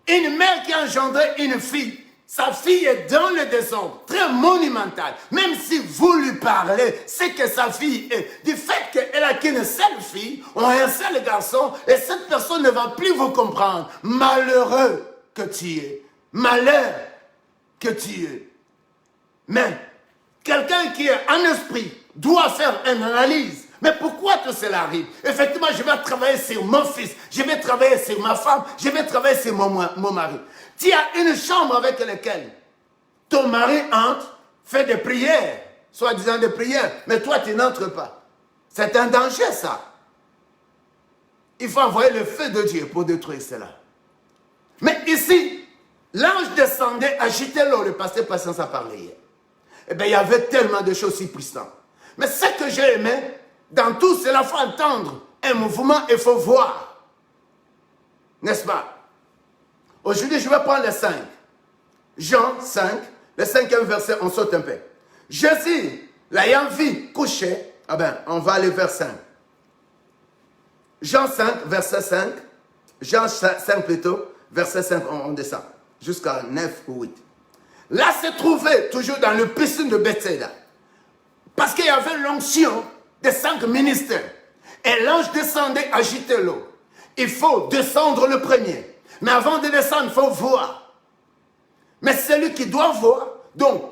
Une mère qui a engendré une fille, sa fille est dans le désordre, très monumental. Même si vous lui parlez, c'est que sa fille est. Du fait qu'elle a qu'une seule fille, ou un seul garçon, et cette personne ne va plus vous comprendre. Malheureux que tu es. Malheur que tu es. Mais, quelqu'un qui est en esprit doit faire une analyse. Mais pourquoi tout cela arrive? Effectivement, je vais travailler sur mon fils, je vais travailler sur ma femme, je vais travailler sur mon mari. Tu as une chambre avec laquelle ton mari entre, fait des prières, soi-disant des prières, mais toi tu n'entres pas. C'est un danger ça. Il faut envoyer le feu de Dieu pour détruire cela. Mais ici, l'ange descendait, agitait l'eau, le pasteur Patience a parlé hier. Eh bien, il y avait tellement de choses si puissantes. Mais ce que j'ai aimé, dans tout cela, il faut entendre un mouvement et il faut voir. N'est-ce pas? Aujourd'hui, je vais prendre les 5. Jean 5, le 5e verset, on saute un peu. Jésus, l'ayant vu couché, ah ben, on va aller vers 5. Jean 5, verset 5. Jean 5 plutôt, verset 5, on descend. Jusqu'à 9 ou 8. Là, se trouvait toujours dans le piscine de Bethsaida. Parce qu'il y avait l'onction des 5 ministères. Et l'ange descendait agiter l'eau. Il faut descendre le premier. Mais avant de descendre, il faut voir. Mais celui qui doit voir, donc,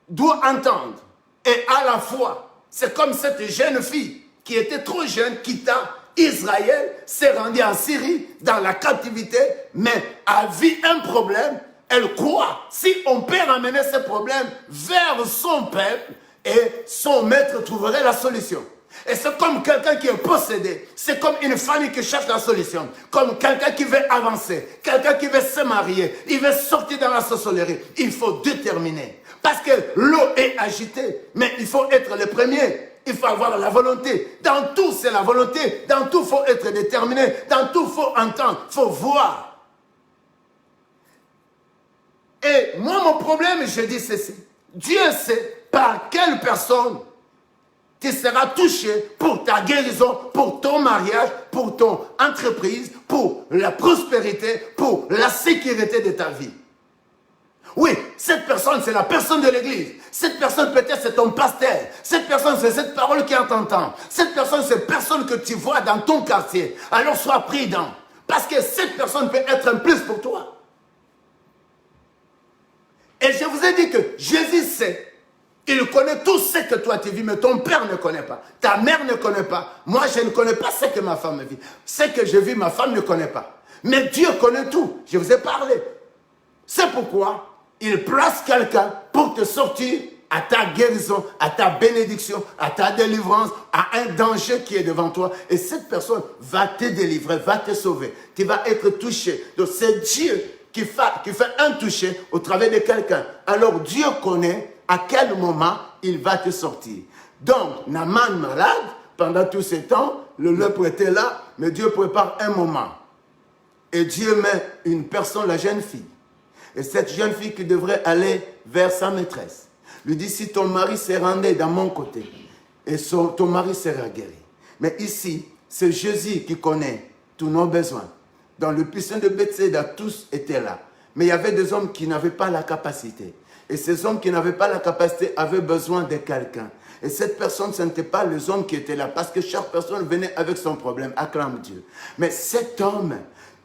doit entendre. Et à la fois, c'est comme cette jeune fille qui était trop jeune, quitta Israël, s'est rendue en Syrie, dans la captivité, mais a vu un problème. Elle croit, si on peut ramener ce problème vers son peuple, et son maître trouverait la solution. Et c'est comme quelqu'un qui est possédé. C'est comme une famille qui cherche la solution. Comme quelqu'un qui veut avancer. Quelqu'un qui veut se marier. Il veut sortir dans la sorcellerie. Il faut déterminer. Parce que l'eau est agitée. Mais il faut être le premier. Il faut avoir la volonté. Dans tout, c'est la volonté. Dans tout, il faut être déterminé. Dans tout, il faut entendre. Il faut voir. Et moi, mon problème, je dis ceci. Dieu sait par quelle personne tu seras touché pour ta guérison, pour ton mariage, pour ton entreprise, pour la prospérité, pour la sécurité de ta vie. Oui, cette personne, c'est la personne de l'église. Cette personne, peut-être, c'est ton pasteur. Cette personne, c'est cette parole qui t'entend. Cette personne, c'est personne que tu vois dans ton quartier. Alors, sois prudent. Parce que cette personne peut être un plus pour toi. Et je vous ai dit que Jésus sait. Il connaît tout ce que toi tu vis, mais ton père ne connaît pas. Ta mère ne connaît pas. Moi, je ne connais pas ce que ma femme vit. Ce que je vis, ma femme ne connaît pas. Mais Dieu connaît tout. Je vous ai parlé. C'est pourquoi il place quelqu'un pour te sortir à ta guérison, à ta bénédiction, à ta délivrance, à un danger qui est devant toi. Et cette personne va te délivrer, va te sauver. Tu vas être touché. Donc c'est Dieu qui fait un toucher au travers de quelqu'un. Alors Dieu connaît à quel moment il va te sortir. Donc, Naaman malade, pendant tout ce temps, le lépreux était là, mais Dieu prépare un moment. Et Dieu met une personne, la jeune fille. Et cette jeune fille qui devrait aller vers sa maîtresse, lui dit, si ton mari se rendait dans mon côté, et ton mari sera guéri. Mais ici, c'est Jésus qui connaît tous nos besoins. Dans le piscine de Bethsaida, tous étaient là. Mais il y avait des hommes qui n'avaient pas la capacité. Et ces hommes qui n'avaient pas la capacité avaient besoin de quelqu'un. Et cette personne, ce n'était pas les hommes qui étaient là, parce que chaque personne venait avec son problème, acclame Dieu. Mais cet homme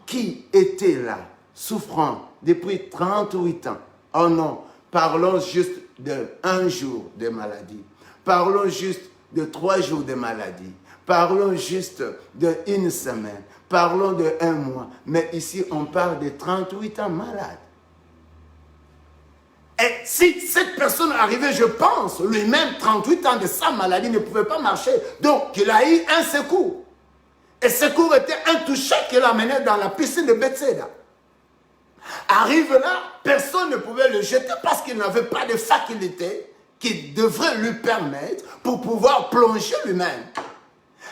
qui était là, souffrant depuis 38 ans, oh non, parlons juste de 1 jour de maladie, parlons juste de 3 jours de maladie, parlons juste de 1 semaine, parlons de 1 mois, mais ici on parle de 38 ans malade. Et si cette personne arrivait, je pense, lui-même, 38 ans de sa maladie, ne pouvait pas marcher. Donc, il a eu un secours. Et ce secours était un toucher qu'il amenait dans la piscine de Bethsaida. Arrive là, personne ne pouvait le jeter parce qu'il n'avait pas de faculté qui devrait lui permettre pour pouvoir plonger lui-même.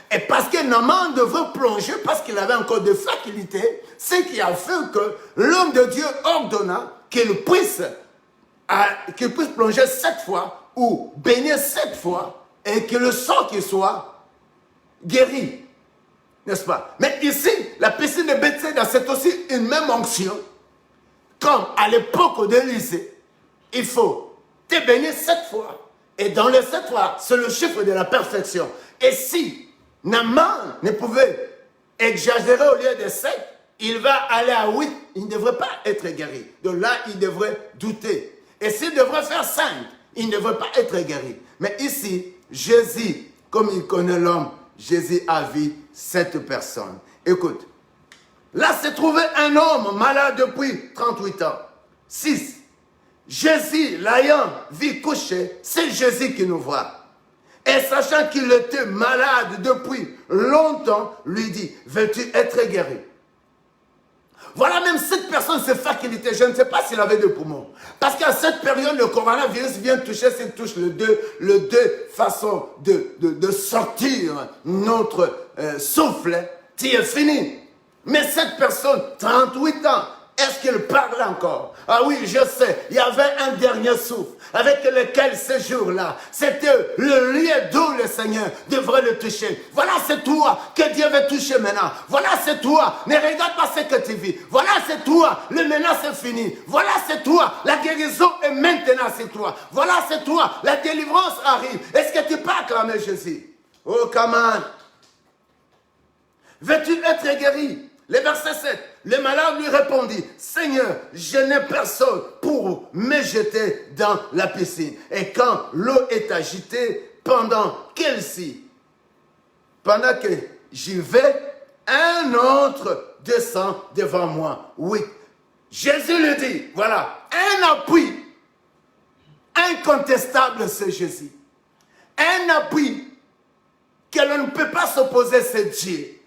Et parce que Naaman devait plonger parce qu'il avait encore des facultés, ce qui a fait que l'homme de Dieu ordonna qu'il puisse plonger 7 fois ou baigner 7 fois et que le sang qu'il soit guéri. N'est-ce pas? Mais ici, la piscine de Bethsaida, c'est aussi une même onction. Comme à l'époque d'Élisée, il faut te baigner 7 fois. Et dans les 7 fois, c'est le chiffre de la perfection. Et si Naaman ne pouvait exagérer au lieu de 7, il va aller à 8, il ne devrait pas être guéri. Donc là, il devrait douter. Et s'il devrait faire 5, il ne devrait pas être guéri. Mais ici, Jésus, comme il connaît l'homme, Jésus a vu cette personne. Écoute, là se trouvait un homme malade depuis 38 ans. 6. Jésus, l'ayant vu coucher, c'est Jésus qui nous voit. Et sachant qu'il était malade depuis longtemps, lui dit, veux-tu être guéri? Voilà même cette personne, ses facultés. Je ne sais pas s'il avait des poumons. Parce qu'à cette période, le coronavirus vient toucher, s'il touche le deux façons de sortir notre souffle, tu es fini. Mais cette personne, 38 ans, est-ce qu'il parle encore? Ah oui, je sais, il y avait un dernier souffle avec lequel ce jour-là, c'était le lieu d'où le Seigneur devrait le toucher. Voilà, c'est toi que Dieu veut toucher maintenant. Voilà, c'est toi. Ne regarde pas ce que tu vis. Voilà, c'est toi. Le maintenant, c'est fini. Voilà, c'est toi. La guérison est maintenant, c'est toi. Voilà, c'est toi. La délivrance arrive. Est-ce que tu peux acclamer Jésus? Oh, come on. Veux-tu être guéri? Le verset 7, le malade lui répondit, Seigneur, je n'ai personne pour me jeter dans la piscine. Et quand l'eau est agitée, pendant que j'y vais, un autre descend devant moi. Oui, Jésus lui dit, voilà, un appui incontestable, c'est Jésus. Un appui que l'on ne peut pas s'opposer, c'est Dieu.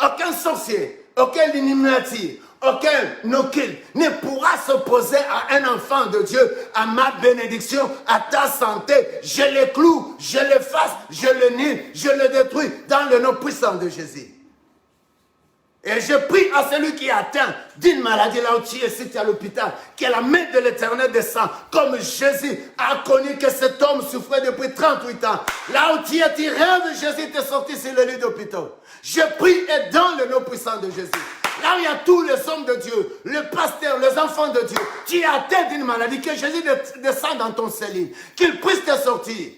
Aucun sorcier, aucun Illuminati, aucun occulte ne pourra s'opposer à un enfant de Dieu, à ma bénédiction, à ta santé. Je le cloue, je l'efface, je le nie, je le détruis dans le nom puissant de Jésus. Et je prie à celui qui est atteint d'une maladie là où tu es, si tu es à l'hôpital, que la main de l'Éternel descend, comme Jésus a connu que cet homme souffrait depuis 38 ans. Là où tu es, tu rêves, Jésus t'est sorti sur le lit d'hôpital. Je prie et dans le nom puissant de Jésus. Là où il y a tous les hommes de Dieu, les pasteurs, les enfants de Dieu, tu es atteint d'une maladie, que Jésus descende dans ton cellule, qu'il puisse te sortir.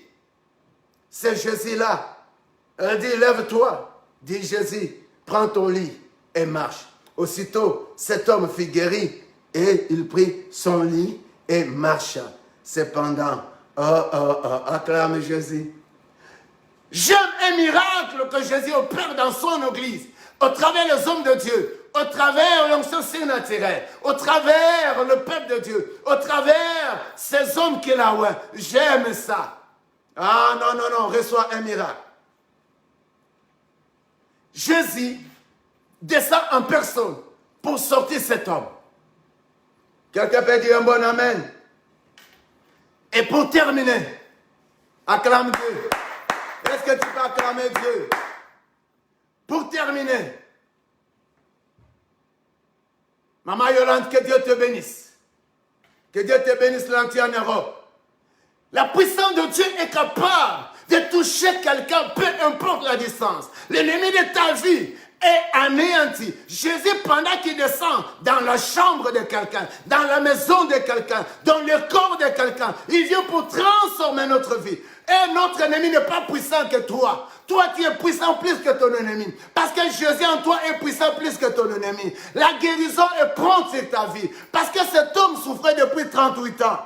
C'est Jésus-là. Elle dit, lève-toi, dit Jésus, prends ton lit et marche. Aussitôt, cet homme fut guéri et il prit son lit et marcha. Cependant, acclame Jésus. J'aime un miracle que Jésus opère dans son église, au travers des hommes de Dieu, au travers l'onction surnaturelle, au travers le peuple de Dieu, au travers ces hommes qu'il a. Ouais, j'aime ça. Ah non, reçois un miracle. Jésus descend en personne pour sortir cet homme. Quelqu'un peut dire un bon amen. Et pour terminer, acclame Dieu. Est-ce que tu peux acclamer Dieu? Pour terminer, Maman Yolande, que Dieu te bénisse. Que Dieu te bénisse l'entier en Europe. La puissance de Dieu est capable de toucher quelqu'un, peu importe la distance. L'ennemi de ta vie est anéanti. Jésus, pendant qu'il descend dans la chambre de quelqu'un, dans la maison de quelqu'un, dans le corps de quelqu'un, il vient pour transformer notre vie. Et notre ennemi n'est pas puissant que toi. Toi, tu es puissant plus que ton ennemi. Parce que Jésus en toi est puissant plus que ton ennemi. La guérison est prompte sur ta vie. Parce que cet homme souffrait depuis 38 ans.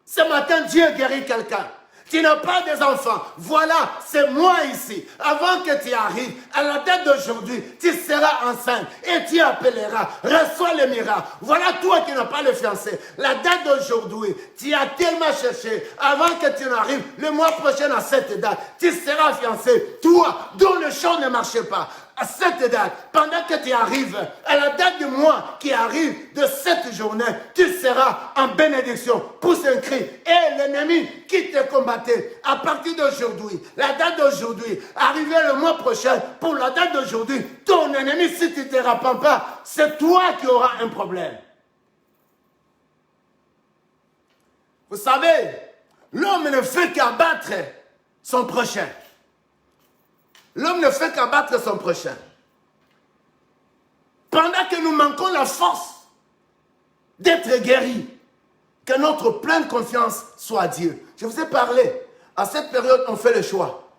Ce matin, Dieu guérit quelqu'un. Tu n'as pas des enfants. Voilà, c'est moi ici. Avant que tu arrives, à la date d'aujourd'hui, tu seras enceinte et tu appelleras. Reçois le miracle. Voilà toi qui n'as pas le fiancé. La date d'aujourd'hui, tu as tellement cherché. Avant que tu n'arrives, le mois prochain à cette date, tu seras fiancé. Toi, dont le champ ne marchait pas. À cette date, pendant que tu arrives, à la date du mois qui arrive de cette journée, tu seras en bénédiction. Pousse un cri. Et l'ennemi qui te combattait, à partir d'aujourd'hui, la date d'aujourd'hui, arrivé le mois prochain, pour la date d'aujourd'hui, ton ennemi, si tu ne te repens pas, c'est toi qui auras un problème. Vous savez, l'homme ne fait qu'abattre son prochain. L'homme ne fait qu'abattre son prochain. Pendant que nous manquons la force d'être guéris, que notre pleine confiance soit à Dieu. Je vous ai parlé, à cette période, on fait le choix.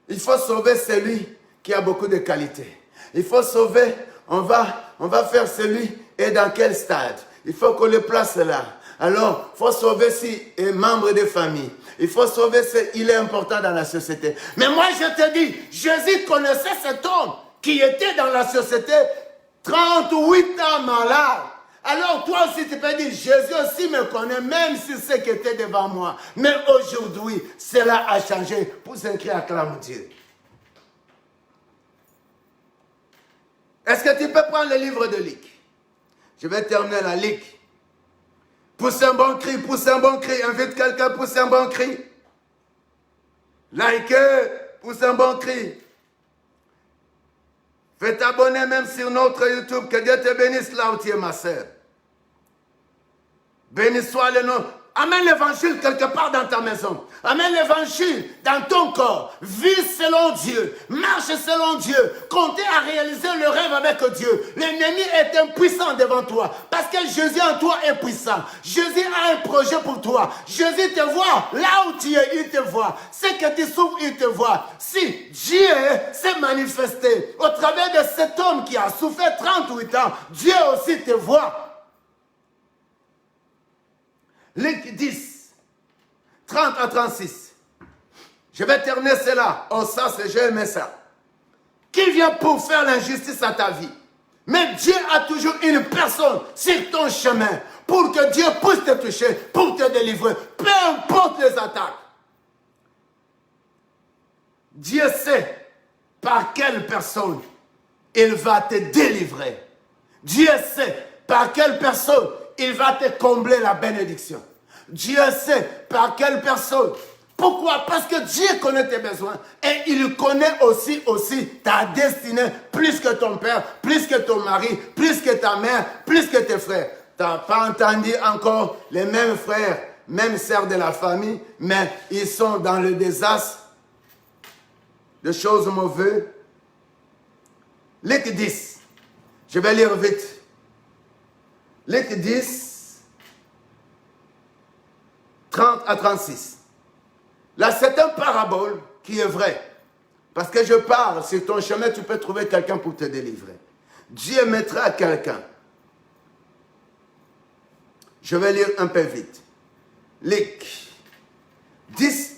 Il faut sauver celui qui a beaucoup de qualités. Il faut sauver, on va faire celui et dans quel stade. Il faut qu'on le place là. Alors, il faut sauver s'il est membre de famille. Il faut sauver s'il est important dans la société. Mais moi, je te dis, Jésus connaissait cet homme qui était dans la société 38 ans malade. Alors, toi aussi, tu peux dire, Jésus aussi me connaît, même si c'est ce qui était devant moi. Mais aujourd'hui, cela a changé. Pour s'inscrire, acclame Dieu. Est-ce que tu peux prendre le livre de Luc? Je vais terminer la Luc. Pousse un bon cri, pousse un bon cri. Invite quelqu'un, pousse un bon cri. Like, pousse un bon cri. Fais t'abonner même sur notre YouTube. Que Dieu te bénisse là où tu es, ma soeur. Béni soit le nom. Amène l'évangile quelque part dans ta maison. Amène l'évangile dans ton corps. Vis selon Dieu. Marche selon Dieu. Comptez à réaliser le rêve avec Dieu. L'ennemi est impuissant devant toi. Parce que Jésus en toi est puissant. Jésus a un projet pour toi. Jésus te voit là où tu es, il te voit. Ce que tu souffres, il te voit. Si Dieu s'est manifesté au travers de cet homme qui a souffert 38 ans, Dieu aussi te voit. Luc 10, 30 à 36. Je vais terminer cela. Oh, ça, c'est j'ai aimé ça. Qui vient pour faire l'injustice à ta vie? Mais Dieu a toujours une personne sur ton chemin pour que Dieu puisse te toucher, pour te délivrer, peu importe les attaques. Dieu sait par quelle personne il va te délivrer. Dieu sait par quelle personne il va te combler la bénédiction. Dieu sait par quelle personne. Pourquoi? Parce que Dieu connaît tes besoins et il connaît aussi ta destinée plus que ton père, plus que ton mari, plus que ta mère, plus que tes frères. Tu n'as pas entendu encore les mêmes frères, mêmes sœurs de la famille, mais ils sont dans le désastre de choses mauvaises. Luc 10. Je vais lire vite. Luc 10, 30 à 36. Là, c'est une parabole qui est vraie. Parce que je parle, sur ton chemin, tu peux trouver quelqu'un pour te délivrer. Dieu mettra quelqu'un. Je vais lire un peu vite. Luc 10,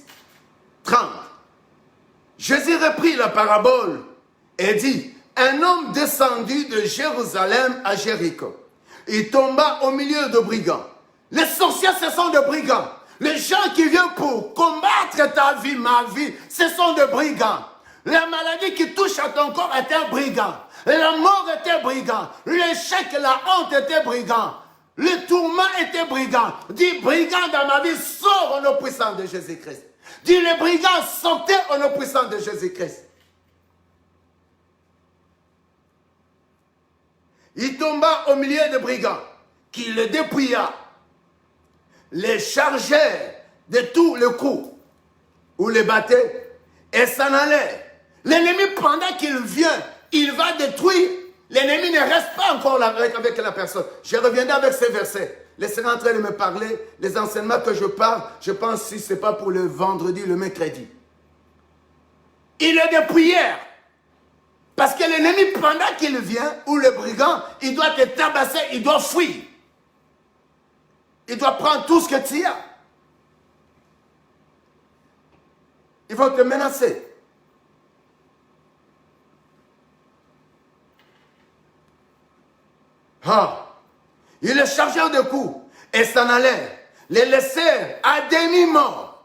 30. Jésus reprit la parabole et dit, un homme descendu de Jérusalem à Jéricho. Il tomba au milieu de brigands. Les sorciers, ce sont des brigands. Les gens qui viennent pour combattre ta vie, ma vie, ce sont des brigands. La maladie qui touche à ton corps est un brigand. La mort était brigand. L'échec, la honte était brigand. Le tourment était brigand. Dis, brigand dans ma vie, sors au nom puissant de Jésus-Christ. Dis, les brigands, sortez au nom puissant de Jésus-Christ. Il tomba au milieu des brigands, qui le dépouilla, les chargeait de tous les coups, ou les battait, et s'en allait. L'ennemi, pendant qu'il vient, il va détruire. L'ennemi ne reste pas encore là avec la personne. Je reviendrai avec ces versets. Laissez en train de me parler. Les enseignements que je parle, je pense si ce n'est pas pour le vendredi, le mercredi. Il est de prière. Parce que l'ennemi, pendant qu'il vient, ou le brigand, il doit te tabasser, il doit fuir. Il doit prendre tout ce que tu as. Ils vont te menacer. Ah, il les chargèrent de coups et s'en allèrent, les laissèrent à demi-mort.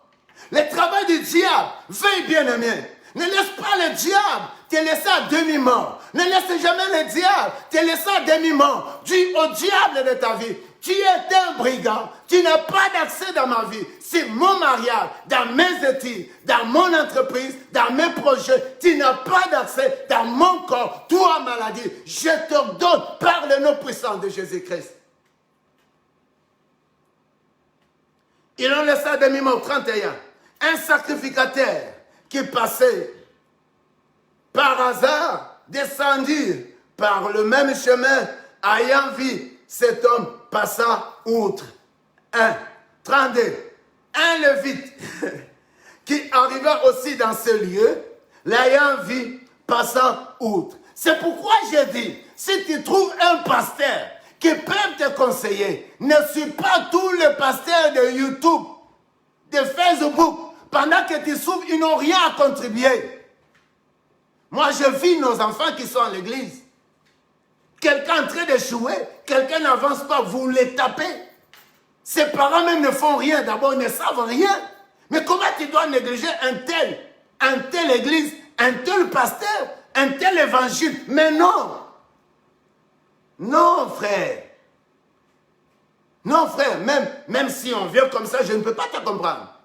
Le travail du diable, veille bien aimé, ne laisse pas le diable te laisser à demi-mort. Ne laisse jamais le diable te laisser à demi-mort. Dis au diable de ta vie, tu es un brigand, tu n'as pas d'accès dans ma vie. C'est mon mariage, dans mes études, dans mon entreprise, dans mes projets. Tu n'as pas d'accès dans mon corps, toi maladie. Je t'ordonne par le nom puissant de Jésus-Christ. Ils ont laissé à demi-mort 31. Un sacrificateur qui passait par hasard, descendu par le même chemin, ayant vu cet homme passa outre. 1. 32. Un Lévite qui arriva aussi dans ce lieu, l'ayant vu passant outre. C'est pourquoi j'ai dit, si tu trouves un pasteur qui peut te conseiller, ne suis pas tous les pasteurs de YouTube, de Facebook. Pendant que tu souffres, ils n'ont rien à contribuer. Moi, je vis nos enfants qui sont à l'église. Quelqu'un en train d'échouer, quelqu'un n'avance pas, vous les tapez. Ses parents même ne font rien. D'abord, ils ne savent rien. Mais comment tu dois négliger un tel église, un tel pasteur, un tel évangile? Mais non. Non, frère. Non, frère, même si on vient comme ça, je ne peux pas te comprendre.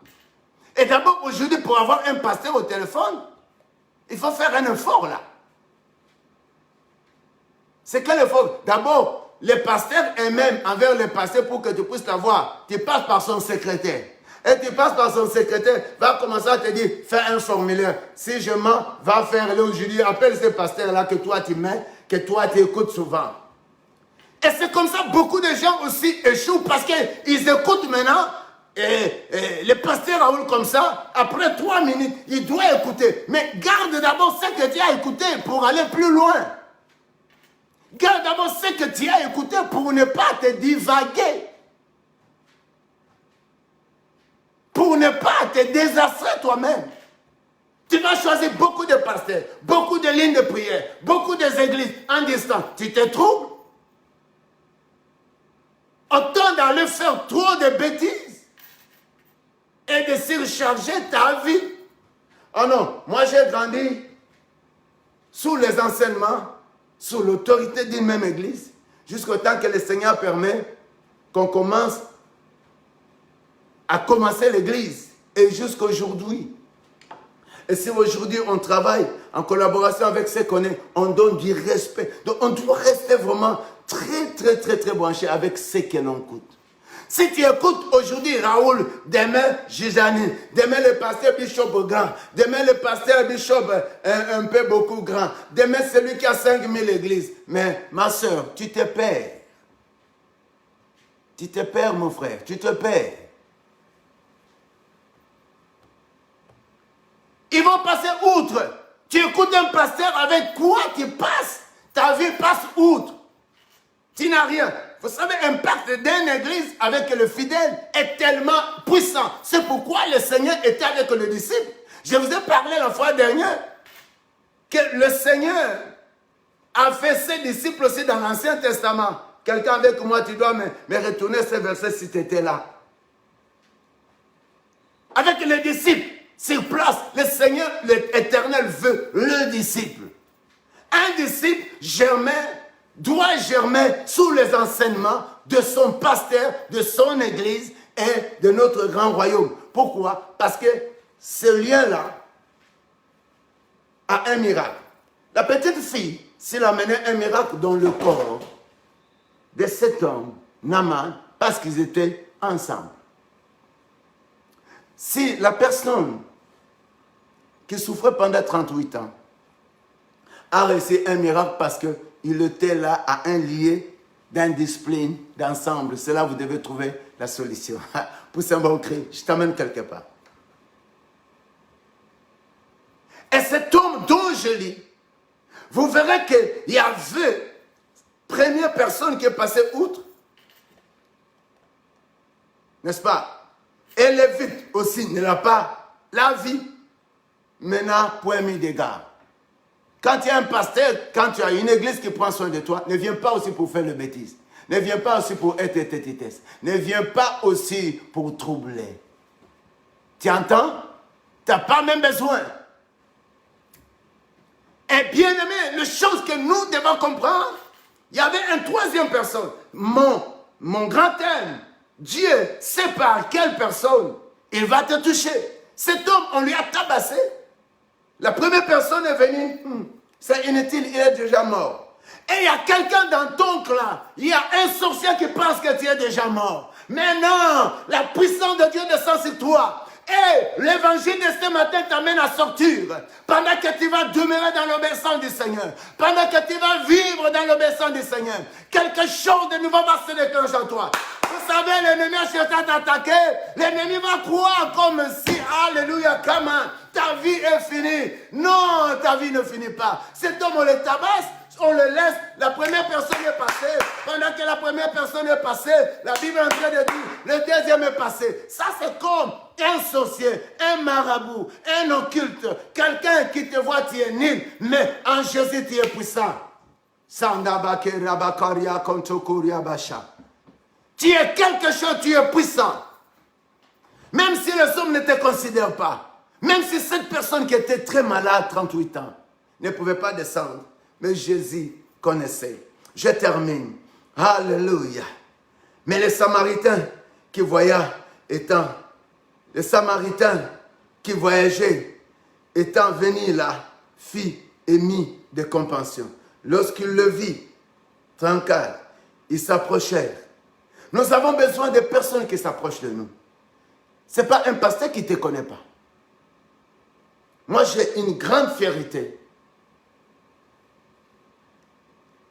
Et d'abord, aujourd'hui, pour avoir un pasteur au téléphone, il faut faire un effort là. C'est quel effort? D'abord, les pasteurs eux-mêmes, envers les pasteurs, pour que tu puisses l'avoir, tu passes par son secrétaire. Et tu passes par son secrétaire, va commencer à te dire, fais un formulaire. Si je mens, va faire là aujourd'hui, appelle ces pasteurs-là que toi tu mets, que toi tu écoutes souvent. Et c'est comme ça, beaucoup de gens aussi échouent parce qu'ils écoutent maintenant. Et le pasteur Raoul comme ça, après 3 minutes, il doit écouter. Mais garde d'abord ce que tu as écouté pour aller plus loin. Garde d'abord ce que tu as écouté pour ne pas te divaguer. Pour ne pas te désastrer toi-même. Tu vas choisir beaucoup de pasteurs, beaucoup de lignes de prière, beaucoup d'églises en distance. Tu te trouves? Autant d'aller faire trop de bêtises et de surcharger ta vie. Oh non, moi j'ai grandi sous les enseignements, sous l'autorité d'une même église, jusqu'au temps que le Seigneur permet qu'on commence à commencer l'église. Et jusqu'à aujourd'hui. Et si aujourd'hui on travaille en collaboration avec ceux qu'on est, on donne du respect. Donc on doit rester vraiment très branché avec ceux que l'on écoute. Si tu écoutes aujourd'hui Raoul, demain Gisani, demain le pasteur Bishop grand, demain le pasteur Bishop un peu beaucoup grand, demain celui qui a 5000 églises. Mais ma soeur, tu te perds. Tu te perds mon frère, tu te perds. Ils vont passer outre. Tu écoutes un pasteur, avec quoi tu passes? Ta vie passe outre. Tu n'as rien. Vous savez, l'impact d'une église avec le fidèle est tellement puissant. C'est pourquoi le Seigneur était avec les disciples. Je vous ai parlé la fois dernière que le Seigneur a fait ses disciples aussi dans l'Ancien Testament. Quelqu'un avec moi, tu dois me retourner ce verset si tu étais là. Avec les disciples, sur place, le Seigneur, l'Éternel veut le disciple. Un disciple doit germer sous les enseignements de son pasteur, de son église et de notre grand royaume. Pourquoi? Parce que ce lien-là a un miracle. La petite fille, s'il amenait un miracle dans le corps de cet homme, Naaman, parce qu'ils étaient ensemble. Si la personne qui souffrait pendant 38 ans a réussi un miracle parce qu'il était là à un lié d'indiscipline, d'ensemble. C'est là où vous devez trouver la solution. Pousse un bon cri, je t'amène quelque part. Et cet homme dont je lis, vous verrez qu'il y avait première personne qui est passée outre. N'est-ce pas? Et Lévite aussi ne l'a pas. La vie, maintenant, point mis d'égard. Quand il y a un pasteur, quand tu as une église qui prend soin de toi, ne viens pas aussi pour faire le bêtise. Ne viens pas aussi pour être tête. Ne viens pas aussi pour troubler. Tu entends? Tu n'as pas même besoin. Et bien aimé, la chose que nous devons comprendre, il y avait une troisième personne. Mon grand thème, Dieu sait par quelle personne il va te toucher. Cet homme, on lui a tabassé. La première personne est venue, c'est inutile, il est déjà mort. Et il y a quelqu'un dans ton clan, il y a un sorcier qui pense que tu es déjà mort. Mais non, la puissance de Dieu descend sur toi. Et l'évangile de ce matin t'amène à sortir. Pendant que tu vas demeurer dans l'obéissance du Seigneur. Pendant que tu vas vivre dans l'obéissance du Seigneur. Quelque chose de nouveau va se déclencher en toi. Vous savez, l'ennemi a cherché à t'attaquer. L'ennemi va croire comme si, alléluia, come on, ta vie est finie. Non, ta vie ne finit pas. Cet homme, on le tabasse. On le laisse, la première personne est passée. Pendant que la première personne est passée, la Bible est en train de dire, le deuxième est passé. Ça, c'est comme un sorcier, un marabout, un occulte, quelqu'un qui te voit, tu es nul, mais en Jésus, tu es puissant. Tu es quelque chose, tu es puissant. Même si les hommes ne te considèrent pas, même si cette personne qui était très malade, 38 ans, ne pouvait pas descendre, mais Jésus connaissait. Je termine. Alléluia. Mais les Samaritains qui voyaient les Samaritains qui voyageaient, étant venus là, fit émis de compassion. Lorsqu'ils le virent, tranquille, ils s'approchèrent. Nous avons besoin de personnes qui s'approchent de nous. Ce n'est pas un pasteur qui ne te connaît pas. Moi, j'ai une grande fierté.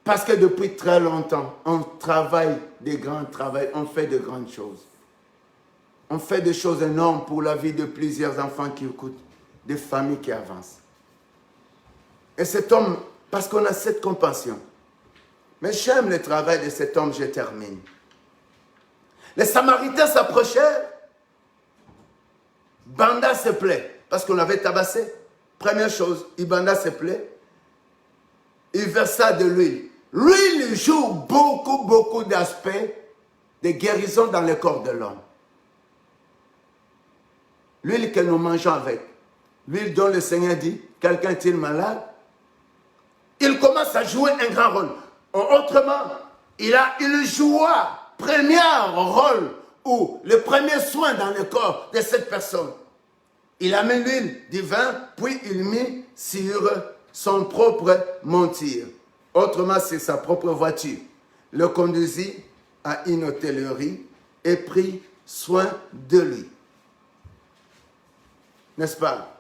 Parce que depuis très longtemps, on travaille des grands travaux, on fait de grandes choses. On fait des choses énormes pour la vie de plusieurs enfants qui écoutent, des familles qui avancent. Et cet homme, parce qu'on a cette compassion. Mais j'aime le travail de cet homme, je termine. Les Samaritains s'approchèrent, banda ses plaies, parce qu'on l'avait tabassé. Première chose, il banda ses plaies, il versa de l'huile. L'huile joue beaucoup d'aspects de guérison dans le corps de l'homme. L'huile que nous mangeons avec, l'huile dont le Seigneur dit, quelqu'un est-il malade? Il commence à jouer un grand rôle. Autrement, il joua premier rôle ou le premier soin dans le corps de cette personne. Il a mis l'huile du vin, puis il mit sur son propre monture. Autrement, c'est sa propre voiture. Le conduisit à une hôtellerie et prit soin de lui. N'est-ce pas?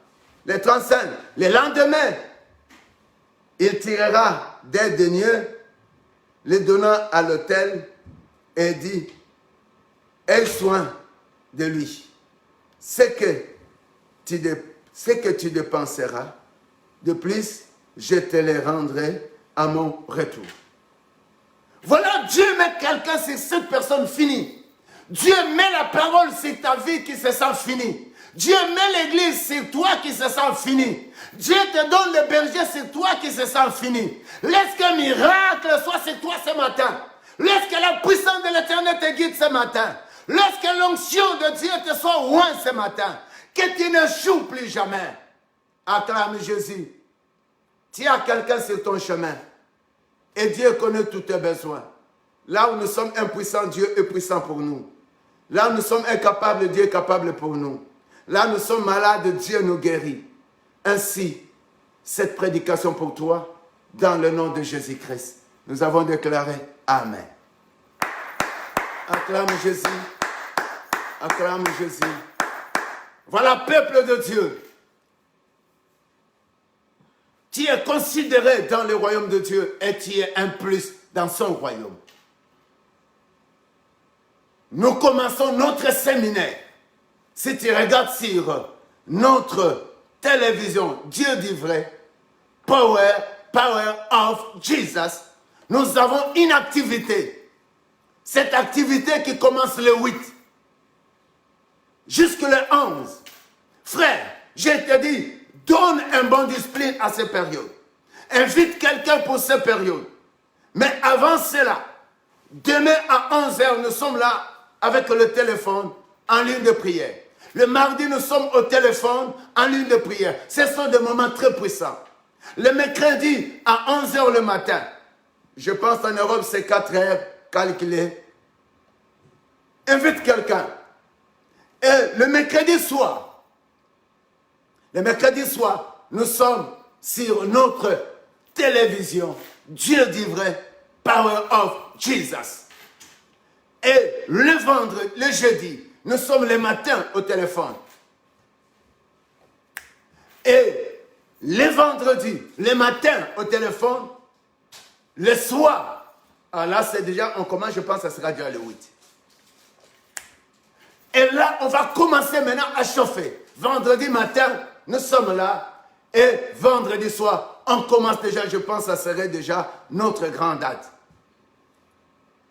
Les 35, le lendemain, il tirera des deniers, les donnant à l'hôtel et dit, aie soin de lui. Ce que tu dépenseras, de plus, je te les rendrai à mon retour. Voilà, Dieu met quelqu'un sur cette personne finie. Dieu met la parole sur ta vie qui se sent finie. Dieu met l'église sur toi qui se sent fini. Dieu te donne le berger sur toi qui se sent fini. Laisse qu'un miracle soit sur toi ce matin. Laisse que la puissance de l'Éternel te guide ce matin. Laisse que l'onction de Dieu te soit loin ce matin. Que tu n'échoues plus jamais. Acclame Jésus. Tu as quelqu'un sur ton chemin. Et Dieu connaît tous tes besoins. Là où nous sommes impuissants, Dieu est puissant pour nous. Là où nous sommes incapables, Dieu est capable pour nous. Là où nous sommes malades, Dieu nous guérit. Ainsi, cette prédication pour toi, dans le nom de Jésus-Christ, nous avons déclaré Amen. Acclame Jésus. Acclame Jésus. Voilà, peuple de Dieu. Tu es considéré dans le royaume de Dieu et tu es un plus dans son royaume. Nous commençons notre séminaire. Si tu regardes sur notre télévision, Dieu dit vrai, Power of Jesus, nous avons une activité. Cette activité qui commence le 8 jusqu'au 11. Frère, je te dis, donne un bon discipline à ces périodes. Invite quelqu'un pour ces périodes. Mais avant cela, demain à 11h, nous sommes là avec le téléphone en ligne de prière. Le mardi, nous sommes au téléphone en ligne de prière. Ce sont des moments très puissants. Le mercredi à 11h le matin, je pense en Europe c'est 4h calculé. Invite quelqu'un. Et le mercredi soir, nous sommes sur notre télévision. Dieu dit vrai, Power of Jesus. Et le vendredi, le jeudi, nous sommes le matin au téléphone. Et le vendredi, le matin au téléphone, le soir, alors là c'est déjà, on commence, je pense que ça sera déjà le 8. Et là, on va commencer maintenant à chauffer. Vendredi matin, nous sommes là. Et vendredi soir, on commence déjà, je pense que ça serait déjà notre grande date.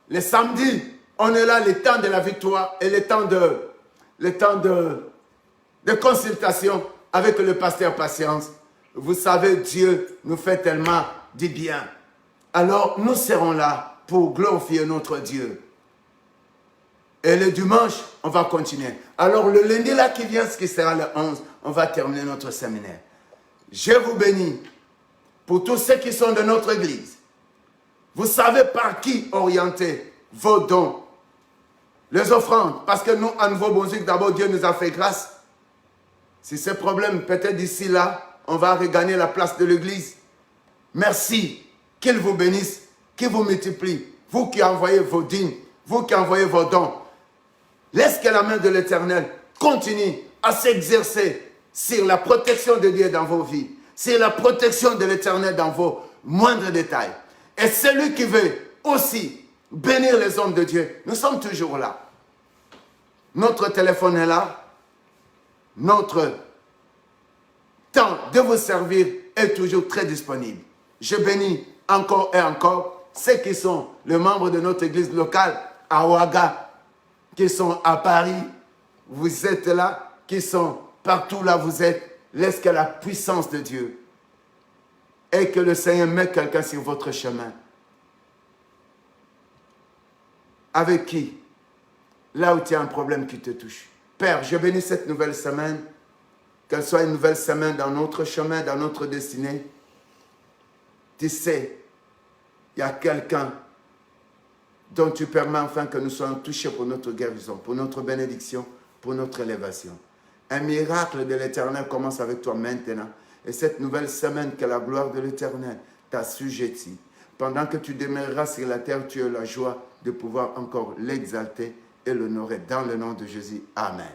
Le samedi, on est là, le temps de la victoire et le temps de consultation avec le pasteur Patience. Vous savez, Dieu nous fait tellement du bien. Alors, nous serons là pour glorifier notre Dieu. Et le dimanche, on va continuer. Alors, le lundi là qui vient, ce qui sera le 11, on va terminer notre séminaire. Je vous bénis pour tous ceux qui sont de notre église. Vous savez par qui orienter vos dons, les offrandes. Parce que nous, à Nouveau-Brunswick, d'abord, Dieu nous a fait grâce. Si ce problème, peut-être d'ici là, on va regagner la place de l'église. Merci. Qu'il vous bénisse, qu'il vous multiplie. Vous qui envoyez vos dîmes, vous qui envoyez vos dons. Laisse que la main de l'Éternel continue à s'exercer sur la protection de Dieu dans vos vies, sur la protection de l'Éternel dans vos moindres détails. Et celui qui veut aussi bénir les hommes de Dieu, nous sommes toujours là. Notre téléphone est là. Notre temps de vous servir est toujours très disponible. Je bénis encore et encore ceux qui sont les membres de notre église locale à Ouaga, qui sont à Paris, vous êtes là, qui sont partout là vous êtes. Laisse que la puissance de Dieu et que le Seigneur mette quelqu'un sur votre chemin. Avec qui? Là où tu as un problème qui te touche. Père, je bénis cette nouvelle semaine, qu'elle soit une nouvelle semaine dans notre chemin, dans notre destinée. Tu sais, il y a quelqu'un dont tu permets enfin que nous soyons touchés pour notre guérison, pour notre bénédiction, pour notre élévation. Un miracle de l'Éternel commence avec toi maintenant. Et cette nouvelle semaine, que la gloire de l'Éternel t'assujettit. Pendant que tu demeureras sur la terre, tu as la joie de pouvoir encore l'exalter et l'honorer dans le nom de Jésus. Amen.